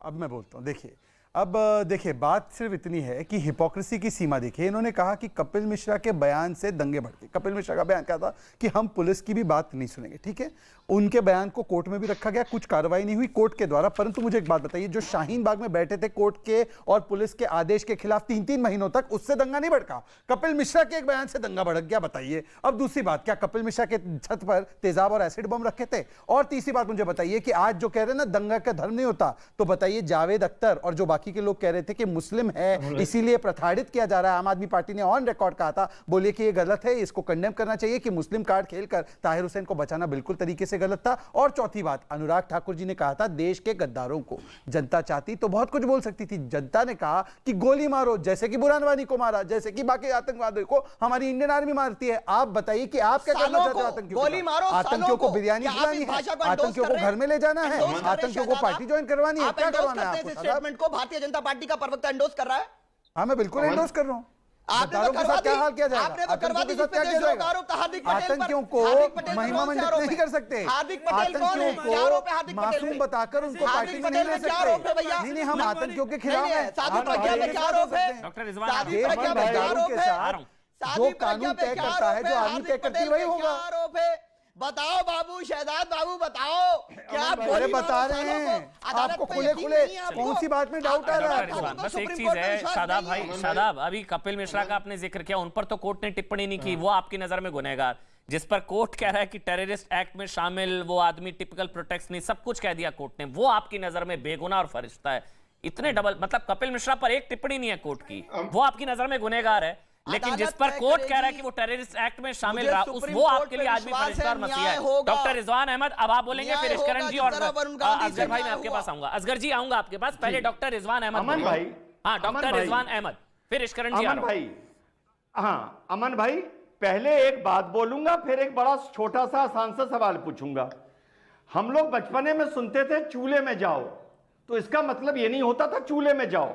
अब मैं बोलता हूँ। देखिए, अब देखिए, बात सिर्फ इतनी है कि हिपोक्रेसी की सीमा देखिए। इन्होंने कहा कि कपिल मिश्रा के बयान से दंगे भड़के। कपिल मिश्रा का बयान क्या था कि हम पुलिस की भी बात नहीं सुनेंगे, ठीक है। उनके बयान को कोर्ट में भी रखा गया, कुछ कार्रवाई नहीं हुई कोर्ट के द्वारा। परंतु मुझे एक बात बताइए, जो शाहीन बाग में बैठे थे कोर्ट के और पुलिस के आदेश के खिलाफ 3-3 महीनों तक, उससे दंगा नहीं भड़का। कपिल मिश्रा के एक बयान से दंगा भड़क गया। बताइए। अब दूसरी बात, क्या कपिल मिश्रा के छत पर तेजाब और एसिड बम रखे थे? और तीसरी बात मुझे बताइए कि आज जो कह रहे हैं ना दंगा का धर्म नहीं होता, तो बताइए जावेद अख्तर और जो बाकी के लोग कह रहे थे कि मुस्लिम है इसीलिए प्रताड़ित किया जा रहा है, आम आदमी पार्टी ने ऑन रिकॉर्ड कहा था, बोलिए कि ये गलत है, इसको कंडेम करना चाहिए कि मुस्लिम कार्ड खेलकर ताहिर हुसैन को बचाना बिल्कुल तरीके से गलत था। और चौथी बात, अनुराग ठाकुर जी ने कहा था देश के गद्दारों को जनता चाहती तो बहुत कुछ बोल सकती थी। जनता ने कहा कि गोली मारो, जैसे कि बुरहान वानी को मारा, जैसे कि बाकी आतंकवादियों को हमारी इंडियन आर्मी मारती है। आप बताइए कि आप क्या करना चाहते हो आतंकियों गोली मारो, आतंकियों को सालों बिरयानी क्या आप खिलानी इस है, भाषा को endorse आतंकियों कर को रहे घर हैं? में ले जाना है, endorse कर रहे हैं आतंकियों को शाहजाद पार्टी आप? ज्वाइन करवानी है, आप क्या endorse करवाना है करते हैं आपको इस शाहजाद? स्टेटमेंट को? भारतीय जनता पार्टी का प्रवक्ता एंडोर्स कर रहा है। हाँ, मैं बिल्कुल एंडोर्स कर रहा हूँ। आपने गद्दारों तो के करवा साथ क्या दी, हाल किया जाएगा? आपने तो करवा दी, आतंकियों के साथ क्या किया जाएगा? आरोप था हार्दिक पटेल पर। आतंकियों को हार्दिक पटेल पर महिमा कौन से मंडित आरोप नहीं है? कर सकते। हार्दिक पटेल कौन है? आतंकियों क्या आरोप है हार्दिक को पटेल मासूम पे? बताकर उनको पार्टी हार्दिक में नहीं पटेल ले पे क्या आरोप है सकते। भैया? नहीं, हम आतंकियों के खिलाफ नहीं, हैं। साधु हम प्रज्ञा पे आतंकियों क्या के आरोप है? खिलाफ हैं। डॉक्टर रिजवान, साधु देश प्रज्ञा के पे क्या गद्दारों आरोप के है? साथ साधु जो प्रज्ञा कानून पे तय क्या करता है, आरोप जो आर्मी हार्दिक तय करती पटेल है, वही पे क्या होगा। आरोप है? बताओ बाबू, शहजाद बाबू बताओ। क्या आप अरे गोली बता मारो रहे सालों हैं को? अदालत आपको पे खुले यकीन खुले नहीं है आपको? कौन सी बात में डाउट आ रहा डॉक्टर है? रिजवान, बस एक सुप्रीम चीज कोर्ट में है विश्वास शादाब नहीं भाई, है। शादाब, अभी कपिल मिश्रा का आपने जिक्र किया, उन पर तो कोर्ट ने टिप्पणी नहीं की, वो आपकी नजर में गुनहगार। जिस पर कोर्ट कह रहा है कि टेररिस्ट एक्ट में शामिल वो आदमी टिपिकल प्रोटेक्ट नहीं, सब कुछ कह दिया कोर्ट ने, वो आपकी नजर में बेगुनाह और फरिश्ता है। इतने डबल, मतलब कपिल मिश्रा पर एक टिप्पणी नहीं है कोर्ट की, वो आपकी नजर में गुनहगार है। लेकिन जिस पर अदालत कोर्ट तय कह रहा है करेगी। कि वो टेररिस्ट एक्ट में शामिल मुझे रहा, सुप्रीम वो कोर्ट आपके पे लिए आदमी विश्वास फरिश्ता और है, मसीहा न्याय है। होगा। डॉक्टर रिजवान अहमद, अब आप बोलेंगे, न्याय फिर होगा, इश्करण जी जिस और तरह वरुण गांधी से असगर भाई, मैं न्याय आपके हुआ। पास आऊंगा। असगर जी आऊंगा आपके पास, पहले डॉक्टर रिजवान अहमद अमन बोलो। भाई, हाँ, अमन डॉक्टर भाई। रिजवान अहमद, फिर इश्करण जी आ अमन रहा हूं। भाई, हाँ अमन भाई, पहले एक बात बोलूंगा, फिर एक बड़ा छोटा सा आसान सा सवाल पूछूंगा। हम लोग बचपने में सुनते थे चूल्हे में जाओ, तो इसका मतलब ये नहीं होता था चूल्हे में जाओ।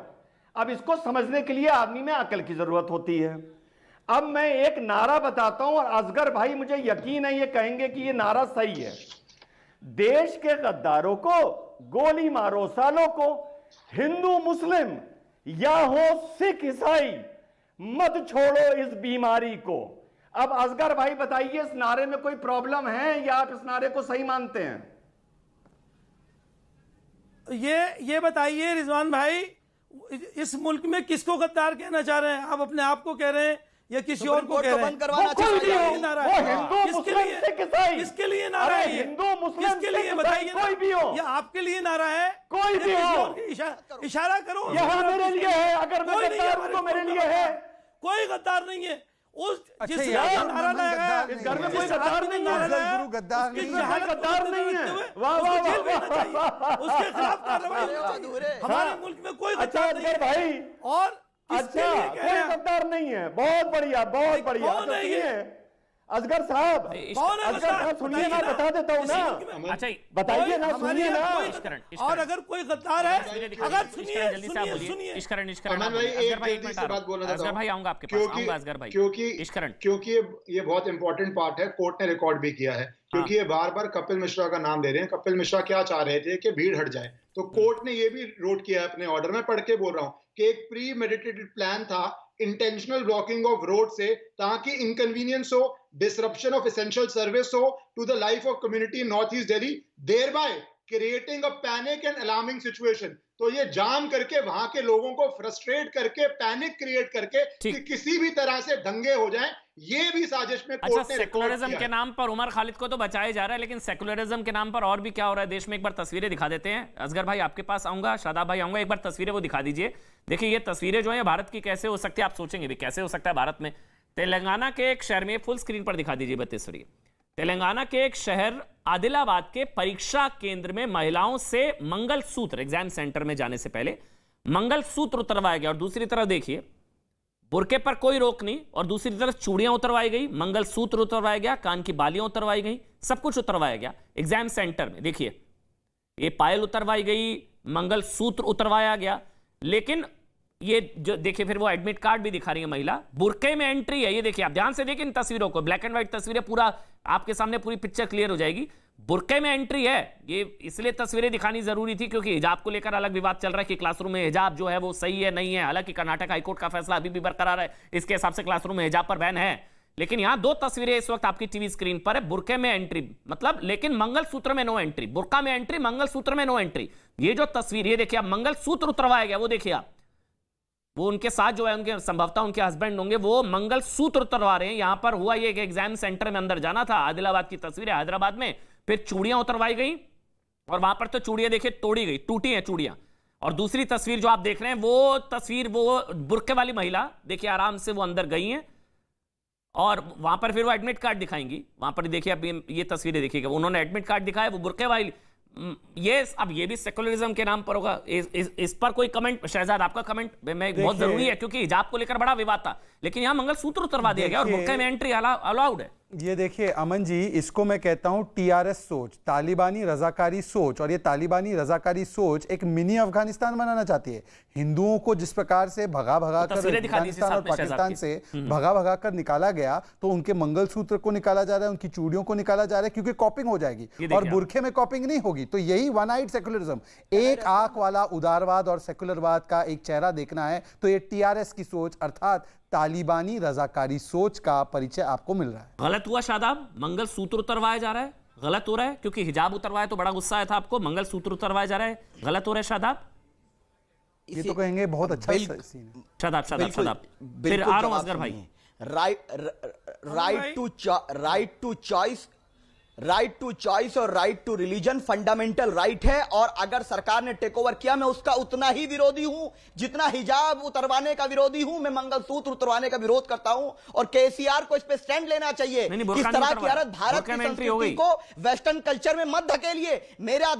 अब इसको समझने के लिए आदमी में अकल की जरूरत होती है। अब मैं एक नारा बताता हूं और असगर भाई मुझे यकीन है ये कहेंगे कि ये नारा सही है। देश के गद्दारों को गोली मारो सालों को, हिंदू मुस्लिम या हो सिख ईसाई, मत छोड़ो इस बीमारी को। अब असगर भाई बताइए, इस नारे में कोई प्रॉब्लम है या आप इस नारे को सही मानते हैं? ये बताइए रिजवान भाई, इस मुल्क में किसको गद्दार कहना चाह रहे हैं? आप अपने आप को कह रहे हैं या किसी और को कह रहे हैं? करवाना कोई भी हो, चाहिए। नारा वो है। हिंदू किसके मुस्लिम लिए? सिख ईसाई, किसके लिए नारा अरे है ये? हिंदू मुस्लिम किसके लिए सिख बताइए ईसाई, ना? कोई भी हो, ये आपके लिए नारा है? कोई या भी किसी हो। और के इशारा करो। यहां मेरे लिए है, अगर मैं कोई नहीं है गद्दार हूं तो हमारे मेरे मुल्क लिए में। है। कोई गद्दार नहीं है। उस अच्छा, जिस ये ने आप नारा गद्दार लगाया, नहीं इस घर में है। कोई जिस गद्दार आदमी ने नहीं नारा है। अफजल लगाया, गुरु गद्दार उसकी नहीं है। जहालत को गद्दार बदलते नहीं है। हुए वाह, उसको वाह, जेल वाह, भेजना चाहिए। वाह। उसके खिलाफ कार्रवाई होनी अरे चाहिए। अधूरे। हमारे हाँ। मुल्क में कोई अच्छा गद्दार नहीं असगर है। भाई, और अच्छा, कोई गद्दार नहीं है। बहुत बढ़िया, बहुत बढ़िया। कौन है ये? असगर साहब, कौन है असगर साहब सुनिए ना, बता देता हूँ ना, अच्छा बताइए ना, हमारे सुनिए यहाँ ना। कोई- इश्करण। और अगर कोई गद्दार है, अगर सुनिए जल्दी से आप सुनिए बोलिए। सुनिए इश्करण अमन भाई, एक जल्दी से बात बोलना चाहता असगर हूं। भाई आऊंगा आपके पास, आऊंगा असगर भाई। क्योंकि इश्करण। क्योंकि ये बहुत इंपॉर्टेंट पार्ट है, कोर्ट ने रिकॉर्ड भी किया है, क्योंकि ये बार बार कपिल मिश्रा का नाम दे रहे हैं। कपिल मिश्रा क्या चाह रहे थे कि भीड़ हट जाए, तो कोर्ट ने ये भी नोट किया है अपने ऑर्डर में, पढ़ के बोल रहा हूं कि एक प्री मेडिटेटेड प्लान था इंटेंशनल ब्लॉकिंग ऑफ रोड से, ताकि इनकन्वीनियंस हो, डिसरप्शन ऑफ एसेंशियल सर्विस हो to the life of community in north east Delhi, thereby creating a panic and alarming situation. तो ये जाम करके वहां के लोगों को फ्रस्ट्रेट करके, पैनिक क्रिएट करके कि किसी भी तरह से दंगे हो जाएं, ये भी साजिश में अच्छा, कोर्ट ने रिकॉर्ड सेकुलरिज्म किया के है। नाम पर उमर खालिद को तो बचाया जा रहा है, लेकिन सेकुलरिज्म के नाम पर और भी क्या हो रहा है देश में, एक बार तस्वीरें दिखा देते हैं। असगर भाई आपके पास आऊंगा, शादाब भाई आऊंगा, एक बार तस्वीरें वो दिखा दीजिए। देखिए ये तस्वीरें जो है भारत की कैसे हो सकती है, आप सोचेंगे भी कैसे हो सकता है भारत में। तेलंगाना के एक शहर में, फुल स्क्रीन पर दिखा दीजिए तस्वीर। तेलंगाना के एक शहर आदिलाबाद के परीक्षा केंद्र में महिलाओं से मंगलसूत्र, एग्जाम सेंटर में जाने से पहले मंगलसूत्र उतरवाया गया, और दूसरी तरफ देखिए बुरके पर कोई रोक नहीं, और दूसरी तरफ चूड़ियां उतरवाई गई, मंगलसूत्र उतरवाया गया, कान की बालियां उतरवाई गई, सब कुछ उतरवाया गया एग्जाम सेंटर में। देखिए ये पायल उतरवाई गई, मंगलसूत्र उतरवाया गया, लेकिन ये जो देखिए फिर वो एडमिट कार्ड भी दिखा रही है महिला, बुरके में एंट्री है। ये देखिए, आप ध्यान से देखिए इन तस्वीरों को, ब्लैक एंड व्हाइट तस्वीरें, पूरा आपके सामने पूरी पिक्चर क्लियर हो जाएगी। बुरके में एंट्री है, ये इसलिए तस्वीरें दिखानी जरूरी थी क्योंकि हिजाब को लेकर अलग विवाद चल रहा है कि क्लासरूम में हिजाब जो है वो सही है नहीं है। हालांकि कर्नाटक हाईकोर्ट का फैसला अभी भी बरकरार है, इसके हिसाब से क्लासरूम में हिजाब पर बैन है, लेकिन यहां दो तस्वीरें इस वक्त आपकी टीवी स्क्रीन पर है। बुरके में एंट्री मतलब, लेकिन मंगलसूत्र में नो एंट्री, बुरका में एंट्री, मंगलसूत्र में नो एंट्री। ये जो तस्वीर, ये देखिए आप, मंगलसूत्र उतरवाया गया, वो देखिए आप, वो उनके साथ जो है उनके संभवतः उनके हस्बैंड होंगे, वो मंगलसूत्र उतरवा रहे हैं। यहां पर हुआ ये कि एग्जाम सेंटर में अंदर जाना था, आदिलाबाद की तस्वीर है, हैदराबाद में, फिर चूड़ियां उतरवाई गई, और वहां पर तो चूड़ियां देखिए तोड़ी गई, टूटी हैं चूड़ियां। और दूसरी तस्वीर जो आप देख रहे हैं, वो तस्वीर, वो बुरके वाली महिला देखिए आराम से वो अंदर गई हैं, और वहां पर फिर वो एडमिट कार्ड दिखाएंगी। वहां पर देखिए अब ये तस्वीरें देखिएगा, उन्होंने एडमिट कार्ड दिखाया, वो बुरके वाली। ये अब ये भी सेकुलरिज्म के नाम पर होगा। इस पर कोई कमेंट, शहजाद आपका कमेंट में बहुत जरूरी है, क्योंकि हिजाब को लेकर बड़ा विवाद था, लेकिन यहां मंगलसूत्र उतरवा दिया गया और बुरके में एंट्री अलाउड है। ये देखिए अमन जी, इसको मैं कहता हूं टीआरएस सोच, तालिबानी रजाकारी सोच। और ये तालिबानी रजाकारी सोच एक मिनी अफगानिस्तान बनाना चाहती है। हिंदुओं को जिस प्रकार से भगा भगा कर अफगानिस्तान और पाकिस्तान से भगा भगा कर निकाला गया, तो उनके मंगलसूत्र को निकाला जा रहा है, उनकी चूड़ियों को निकाला जा रहा है, क्योंकि कॉपिंग हो जाएगी और बुरखे में कॉपिंग नहीं होगी। तो यही वन आइड सेकुलरिज्म, एक आंख वाला उदारवाद और सेकुलरवाद का एक चेहरा देखना है, तो ये टीआरएस की सोच अर्थात तालिबानी रजाकारी सोच का परिचय आपको मिल रहा है। गलत हुआ शादाब, मंगलसूत्र उतरवाया जा रहा है, गलत हो रहा है, क्योंकि हिजाब उतरवाया तो बड़ा गुस्सा आया था आपको, मंगलसूत्र उतरवाया जा रहा है, गलत हो रहा है शादाब। ये तो कहेंगे बहुत अच्छा सीन है। शादाब फिर आ रहा हूं असगर भाई। राइट टू चॉइस और right to religion fundamental right है, और अगर सरकार ने टेक ओवर किया, मैं उसका उतना ही विरोधी हूं जितना हिजाब उतरवाने का विरोधी हूं। मैं मंगलसूत्र उतरवाने का विरोध करता हूं, और केसीआर को इस पे स्टैंड लेना चाहिए। इस तरह की हालत भारत की संस्कृति को वेस्टर्न कल्चर में मत धकेलिए। मेरे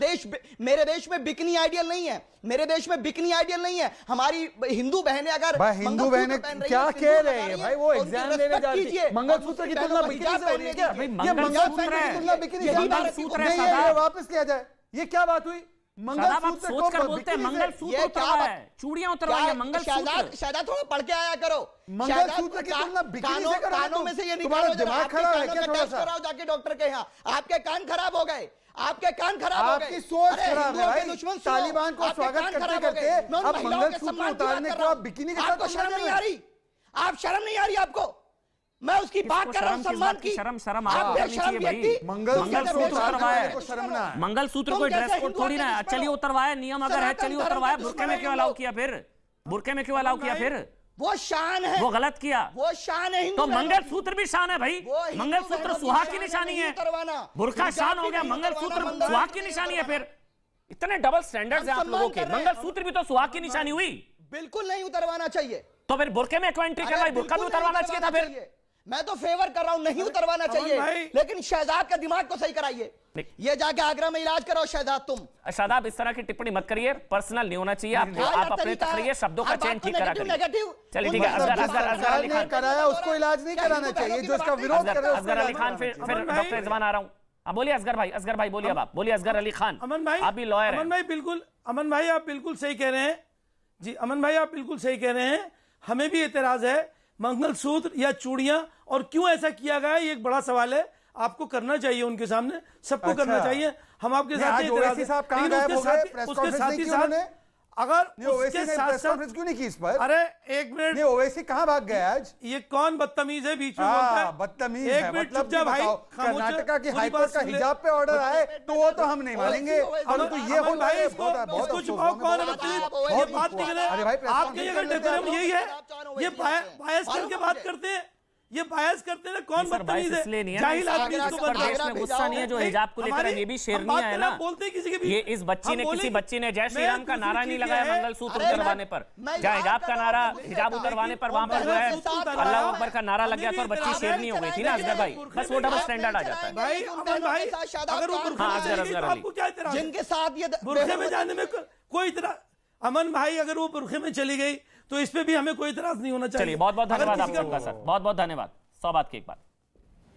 देश में बिकनी आइडियल नहीं है, मेरे देश में बिकनी आइडियल नहीं है। हमारी हिंदू बहनें अगर हिंदू बहनें क्या कह रहे हैं भाई, वो एग्जाम देने जा रही है, मंगलसूत्र की तुलना बिकनी से हो रही है क्या? ये मंगलसूत्र की तुलना बिकनी से नहीं है, ये वापस लिया जाए। ये क्या बात हुई? मंगलसूत्र सोच कर बोलते हैं, मंगलसूत्र उतरवाया है, चूड़ियां उतरवाई है, मंगलसूत्र। शायद थोड़ा पढ़ के आया करो। मंगलसूत्र की तुलना बिकनी से करो। कानों में से ये तुम्हारा निकालो, दिमाग खराब है क्या? थोड़ा सा जाके डॉक्टर के यहाँ, आपके कान खराब हो गए, आपके कान खराब हो गए, आपकी सोच खराब है भाई। दुश्मन तालिबान को स्वागत करते करते अब मंगलसूत्र उतारने को आप बिकिनी के साथ आपको शर्म नहीं आ रही? आप शर्म नहीं आ रही आपको? मैं उसकी बात कर रहा हूं, सम्मान की। शर्म आप बेशर्म व्यक्ति। मंगलसूत्र उतारने को शर्म ना है। मंगलसूत्र कोई ड्रेस कोड थोड़ी ना है। चलिए उतरवाया, नियम अगर है चलिए उतरवाया, बुरके में क्यों अलाउ किया फिर? बुरके में क्यों अलाउ किया फिर? वो शान है, वो गलत किया, वो शान है। तो मंगलसूत्र भी शान है भाई। मंगलसूत्र सुहाग की निशानी है, बुरका शान हो गया, मंगलसूत्र सुहाग की निशानी है। फिर इतने डबल स्टैंडर्ड्स हैं आप लोगों के। मंगलसूत्र भी तो सुहाग की निशानी हुई। बिल्कुल नहीं उतरवाना चाहिए। तो फिर बुरके में क्यों एंट्री करवाई? बुरका भी उतरवाना चाहिए था फिर। मैं तो फेवर कर रहा हूं, नहीं उतरवाना चाहिए, भाई। लेकिन शहजाद का दिमाग को सही कराइए। ये जाके आगरा में इलाज कराओ शहजाद तुम। शादाब, इस तरह की टिप्पणी मत करिए, पर्सनल नहीं होना चाहिए आपको। हाँ यार, आप अपने तरीका है। तकरीर शब्दों का हर चयन बात ठीक को करा नेगेटिव, करिए। नेगेटिव। चलिए ठीक है, मतलब अजगर जिस अजगर अली ने खान, कराया उसको इलाज नहीं कराना चाहिए, जो इसका विरोध कर रहे हैं उसको अजगर अली इलाज खान, कराना फिर अमन डॉक्टर भाई। रिजवान आ रहा हूं। अब बोलिए असगर भाई बोलिए, अब आप बोलिए। असगर अली खान, अमन भाई, आप भी लॉयर अमन हैं। भाई बिल्कुल, अमन भाई आप बिल्कुल सही कह रहे हैं जी, अमन भाई आप बिल्कुल सही कह रहे हैं। हमें भी एतराज है मंगलसूत्र या चूड़ियां, और क्यों ऐसा किया गया है, ये एक बड़ा सवाल है। आपको करना चाहिए उनके सामने, सबको अच्छा। करना चाहिए। हम आपके नहीं, साथ आज ही एतराज ओवैसी है। साहब कहाँ लेकिन गायब हो गए? प्रेस उसके कॉन्फ्रेंस साथ नहीं ही की साथ उन्होंने? अगर नहीं, ओवैसी उसके ने साथ प्रेस साथ, कॉन्फ्रेंस क्यों नहीं की इस पर? अरे एक मिनट, नहीं, ओवैसी कहाँ भाग गए आज? ये कौन बदतमीज है बीच में बोलता है? बदतमीज एक है, मिनट मतलब चुप जा भाई, बताओ, खामोश है। कर्नाटका की पूरी हाईकोर्ट बात का सुन ले। हिजाब पे ऑर्डर आए तो वो तो हम नहीं मानेंगे, परंतु ये अमन होता भाई, है, इसको बहुत बहुत इसको अफसोस छुपाओ, हमें कौन है बहुत- बदतमीज? बहुत ये बहुत बात नहीं करे। अरे भाई, प्रेस आपके कॉन्फ्रेंस अगर कर लेते हैं डेकोरम आप। यही है, ये आप बायस करके बात करते हैं, ये बायस करते हैं। कौन सर, बदतमीज बायस है? इसलिए नहीं है, जाहिल ना, आदमी इस इसको पर बनता देश है। में गुस्सा नहीं है जो हिजाब को लेकर है, ये भी शेरनियां है ना। बोलते हैं किसी के भी, ये इस बच्ची ने, हम किसी बोलेंगे। बच्ची ने जय श्री मैं राम का दूसरी नारा नहीं चीज़ लगाया ये है, मंगलसूत्र अरे उतरवाने पर, मैं जहाँ याद हिजाब कर का रहा नारा, हूँ, हिजाब मुझसे उतरवाने पर वहां पर कहा, जो है उनके साथ अल्लाह रहा। अकबर का नारा लग गया था और बच्ची शेरनी हो गई थी ना असगर भाई। बस वो डबल स्टैंडर्ड आ जाता है। भाई अमन भाई, अगर वो बुरखे हाँ, में असगर, चली गई तो असगर अली। आपको क्या इतराज है? जिनके साथ ये बुरखे में जाने में कोई इतराज, अमन भाई अगर वो बुरखे में चली गई तो इस पे भी हमें कोई इतराज नहीं होना चाहिए। चलिए, बहुत बहुत अगर धन्यवाद किसी आप का- सबका सर, बहुत बहुत धन्यवाद। 100 बात की एक बात।